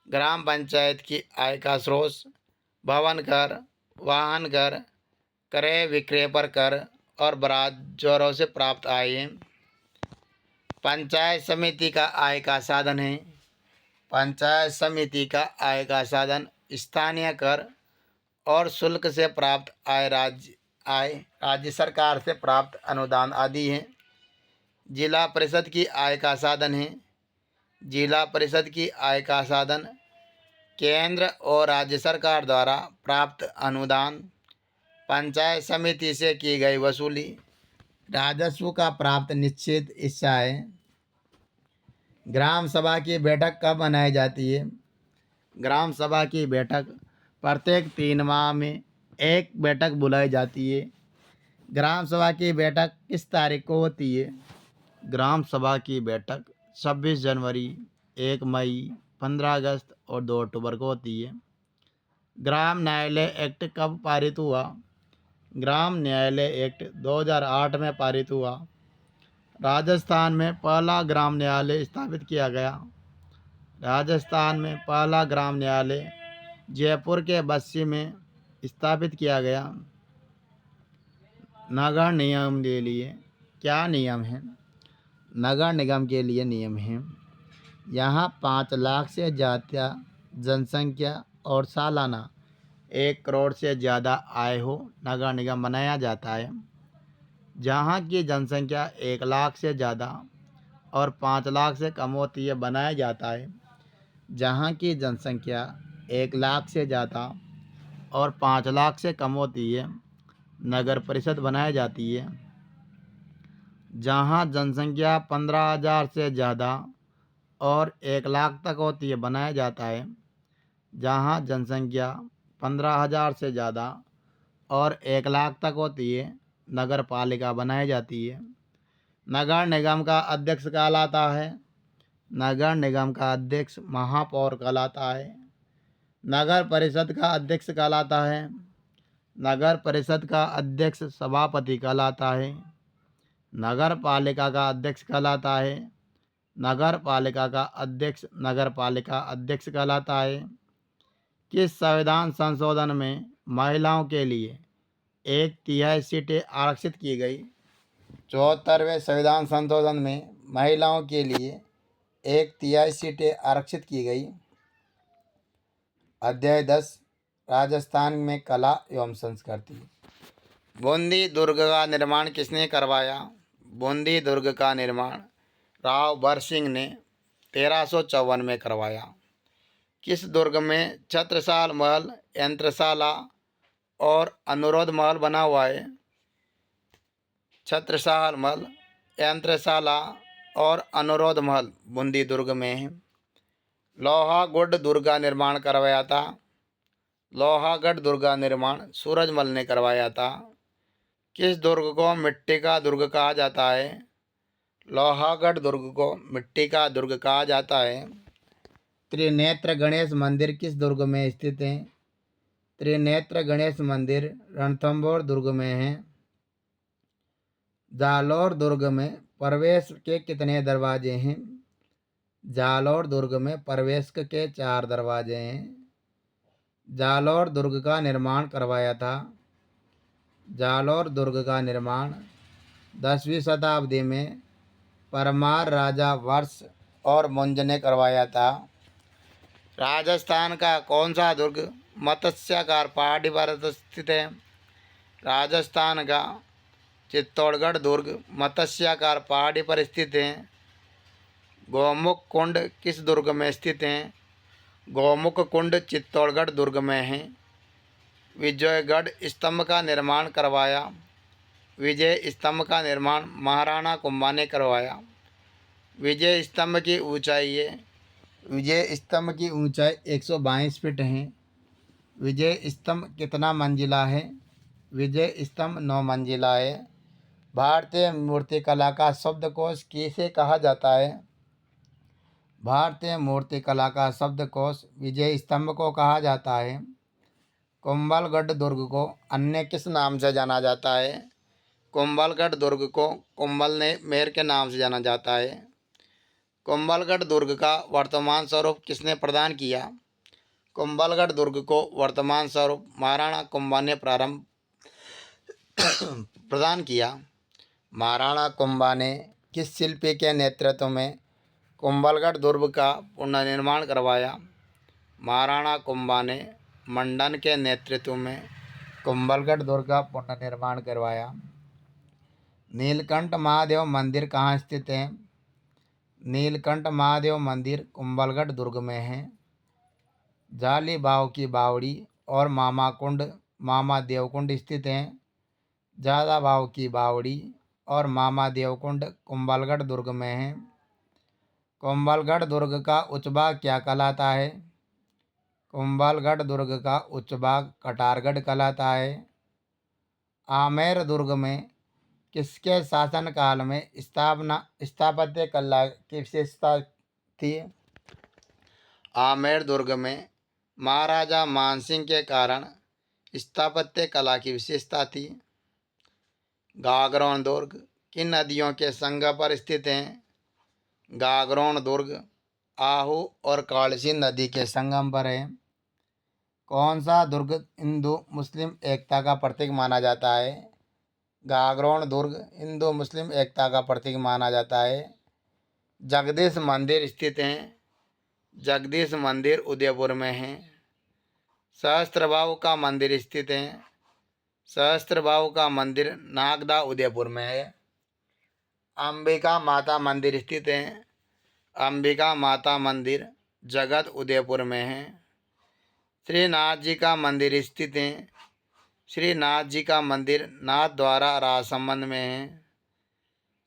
ग्राम पंचायत की आय का स्रोत भवन कर, वाहन कर, क्रय विक्रय पर कर और ब्याजों से प्राप्त आय है। पंचायत समिति का आय का साधन है। पंचायत समिति का आय का साधन स्थानीय कर और शुल्क से प्राप्त आय, राज्य सरकार से प्राप्त अनुदान आदि है। जिला परिषद की आय का साधन है। जिला परिषद की आय का साधन केंद्र और राज्य सरकार द्वारा प्राप्त अनुदान, पंचायत समिति से की गई वसूली, राजस्व का प्राप्त निश्चित हिस्सा है। ग्राम सभा की बैठक कब मनाई जाती है? ग्राम सभा की बैठक प्रत्येक 3 माह में एक बैठक बुलाई जाती है। ग्राम सभा की बैठक किस तारीख को होती है? ग्राम सभा की बैठक 26 जनवरी, 1 मई, 15 अगस्त और 2 अक्टूबर को होती है। ग्राम न्यायालय एक्ट कब पारित हुआ? ग्राम न्यायालय एक्ट 2008 में पारित हुआ। राजस्थान में पहला ग्राम न्यायालय स्थापित किया गया। राजस्थान में पहला ग्राम न्यायालय जयपुर के बस्सी में स्थापित किया गया। नगर निगम के लिए क्या नियम है? नगर निगम के लिए नियम है, यहाँ 5 लाख से ज़्यादा जनसंख्या और सालाना 1 करोड़ से ज़्यादा आय हो नगर निगम बनाया जाता है। जहाँ की जनसंख्या 1 लाख से ज़्यादा और 5 लाख से कम होती है बनाया जाता है। जहाँ की जनसंख्या 1 लाख से ज़्यादा और 5 लाख से कम होती है नगर परिषद बनाई जाती है। जहाँ जनसंख्या 15,000 से ज़्यादा और 1 लाख तक होती है बनाया जाता है। जहाँ जनसंख्या 15,000 से ज़्यादा और 1 लाख तक होती है नगर पालिका बनाई जाती है। नगर निगम का अध्यक्ष कहलाता है। नगर निगम का अध्यक्ष महापौर कहलाता है। नगर परिषद का अध्यक्ष कहलाता है। नगर परिषद का अध्यक्ष सभापति कहलाता है। नगर पालिका का अध्यक्ष कहलाता है। नगर पालिका का अध्यक्ष नगर पालिका अध्यक्ष कहलाता है। किस संविधान संशोधन में महिलाओं के लिए 1/3 सीटें आरक्षित की गई? 74वें संविधान संशोधन में महिलाओं के लिए 1/3 सीटें आरक्षित की गई। अध्याय 10 राजस्थान में कला एवं संस्कृति। बूंदी दुर्ग का निर्माण किसने करवाया? बूंदी दुर्ग का निर्माण राव भर सिंह ने 1354 में करवाया। किस दुर्ग में छत्रसाल महल, यंत्रशाला और अनुरोध महल बना हुआ है? छत्रसाल महल, यंत्रशाला और अनुरोध महल बूंदी दुर्ग में है। लोहागढ़ दुर्ग का निर्माण करवाया था। लोहागढ़ दुर्ग का निर्माण सूरजमल ने करवाया था। किस दुर्ग को मिट्टी का दुर्ग कहा जाता है? लोहागढ़ दुर्ग को मिट्टी का दुर्ग कहा जाता है। त्रिनेत्र गणेश मंदिर किस दुर्ग में स्थित है? त्रिनेत्र गणेश मंदिर रणथंभौर दुर्ग में है। जालौर दुर्ग में प्रवेश के कितने दरवाजे हैं? जालौर दुर्ग में प्रवेश के 4 दरवाजे हैं। जालौर दुर्ग का निर्माण करवाया था। जालौर दुर्ग का निर्माण 10वीं शताब्दी में परमार राजा वर्ष और मुंज ने करवाया था। राजस्थान का कौन सा दुर्ग मत्स्याकार पहाड़ी पर स्थित है? राजस्थान का चित्तौड़गढ़ दुर्ग मत्स्याकार पहाड़ी पर स्थित है। गौमुख कुंड किस दुर्ग में स्थित है? गौमुख कुंड चित्तौड़गढ़ दुर्ग में है। विजयगढ़ स्तंभ का निर्माण करवाया। विजय स्तंभ का निर्माण महाराणा कुंभा ने करवाया। विजय स्तंभ की ऊंचाई है। विजय स्तंभ की ऊंचाई 122 फीट है। विजय स्तंभ कितना मंजिला है? विजय स्तंभ 9 मंजिला है। भारतीय मूर्तिकला का शब्दकोश किसे कहा जाता है? भारतीय मूर्तिकला का शब्दकोश विजय स्तंभ को कहा जाता है। कुंभलगढ़ दुर्ग को अन्य किस नाम से जाना जाता है? कुंभलगढ़ दुर्ग को कुंभल ने मेर के नाम से जाना जाता है। कुंभलगढ़ दुर्ग का वर्तमान स्वरूप किसने प्रदान किया? कुंभलगढ़ दुर्ग को वर्तमान स्वरूप महाराणा कुंभा ने प्रारंभ प्रदान किया। महाराणा कुंभा ने किस शिल्पी के नेतृत्व में कुंभलगढ़ दुर्ग का पुनर्निर्माण करवाया? महाराणा कुंभा ने मंडन के नेतृत्व में कुंभलगढ़ दुर्ग का पुनर्निर्माण करवाया। नीलकंठ महादेव मंदिर कहाँ स्थित है? नीलकंठ महादेव मंदिर कुंभलगढ़ दुर्ग में है। जाली बाव की बावड़ी और मामा कुंड मामा देवकुंड स्थित हैं। ज़्यादा बाव की बावड़ी और मामा देवकुंड कुंभलगढ़ दुर्ग में है। कुंभलगढ़ दुर्ग का उच्च भाग क्या कहलाता है? कुंभलगढ़ दुर्ग का उच्च भाग कटारगढ़ कहलाता है। आमेर दुर्ग में किसके शासनकाल में स्थापत्य कला की विशेषता थी? आमेर दुर्ग में महाराजा मानसिंह के कारण स्थापत्य कला की विशेषता थी। गागरोन दुर्ग किन नदियों के संगम पर स्थित है? गागरोन दुर्ग आहू और कालसी नदी के संगम पर है। कौन सा दुर्ग हिंदू मुस्लिम एकता का प्रतीक माना जाता है? गागरोन दुर्ग हिंदू मुस्लिम एकता का प्रतीक माना जाता है। जगदीश मंदिर स्थित है। जगदीश मंदिर उदयपुर में है। सहस्त्रबाहु का मंदिर स्थित है। सहस्त्रबाहु का मंदिर नागदा उदयपुर में है। अंबिका माता मंदिर स्थित है। अंबिका माता मंदिर जगत उदयपुर में है। श्रीनाथ जी का मंदिर स्थित है। श्रीनाथ जी का मंदिर नाथ द्वारा राजसमंद में है।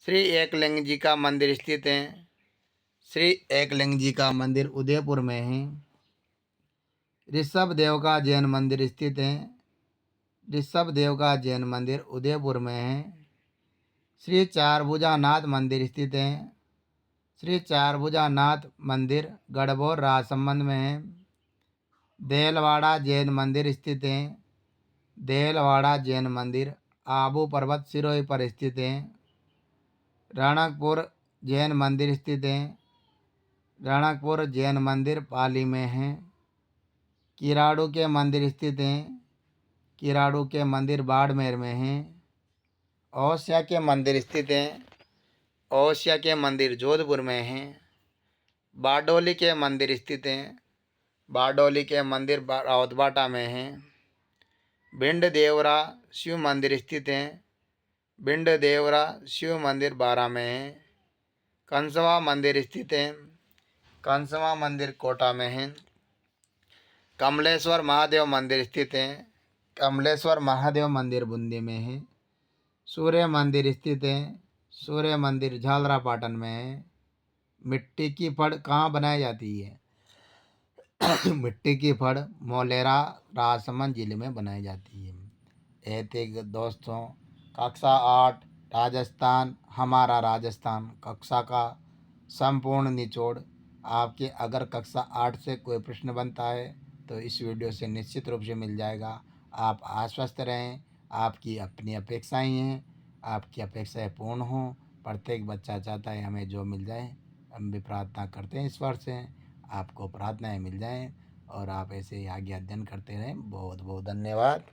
श्री एकलिंग जी का मंदिर स्थित है। श्री एकलिंग जी का मंदिर उदयपुर में है। ऋषभ देव का जैन मंदिर स्थित है। ऋषभ देव का जैन मंदिर उदयपुर में है। श्री चारभुजा नाथ मंदिर स्थित है। श्री चारभुजा नाथ मंदिर गढ़बोर राजसमंद में है। देलवाड़ा जैन मंदिर स्थित है। देलवाड़ा जैन मंदिर आबू पर्वत सिरोही पर स्थित है। रणकपुर जैन मंदिर स्थित है। रणकपुर जैन मंदिर पाली में है। किराड़ू के मंदिर स्थित हैं। किराड़ू के मंदिर बाड़मेर में हैं। औसिया के मंदिर स्थित हैं। औसिया के मंदिर जोधपुर में हैं। बारडोली के मंदिर स्थित हैं। बारडोली के मंदिर रावतबाटा में हैं। भिंड देवरा शिव मंदिर स्थित हैं। भिंड देवरा शिव मंदिर बारा में है। कंसवा मंदिर स्थित हैं। कंसवा मंदिर कोटा में है। कमलेश्वर महादेव मंदिर स्थित है। कमलेश्वर महादेव मंदिर बूंदी में है। सूर्य मंदिर स्थित है। सूर्य मंदिर झालरापाटन में है। मिट्टी की फड़ कहाँ बनाई जाती है? मिट्टी की फड़ मोलेरा राजसमंद जिले में बनाई जाती है। ऐसे दोस्तों, कक्षा 8 राजस्थान, हमारा राजस्थान कक्षा का संपूर्ण निचोड़। आपके अगर कक्षा 8 से कोई प्रश्न बनता है तो इस वीडियो से निश्चित रूप से मिल जाएगा। आप आश्वस्त रहें। आपकी अपनी अपेक्षाएं हैं, आपकी अपेक्षाएं पूर्ण हों। प्रत्येक बच्चा चाहता है हमें जो मिल जाए। हम भी प्रार्थना करते हैं ईश्वर से आपको प्रार्थनाएं मिल जाएं और आप ऐसे ही आगे अध्ययन करते रहें। बहुत बहुत धन्यवाद।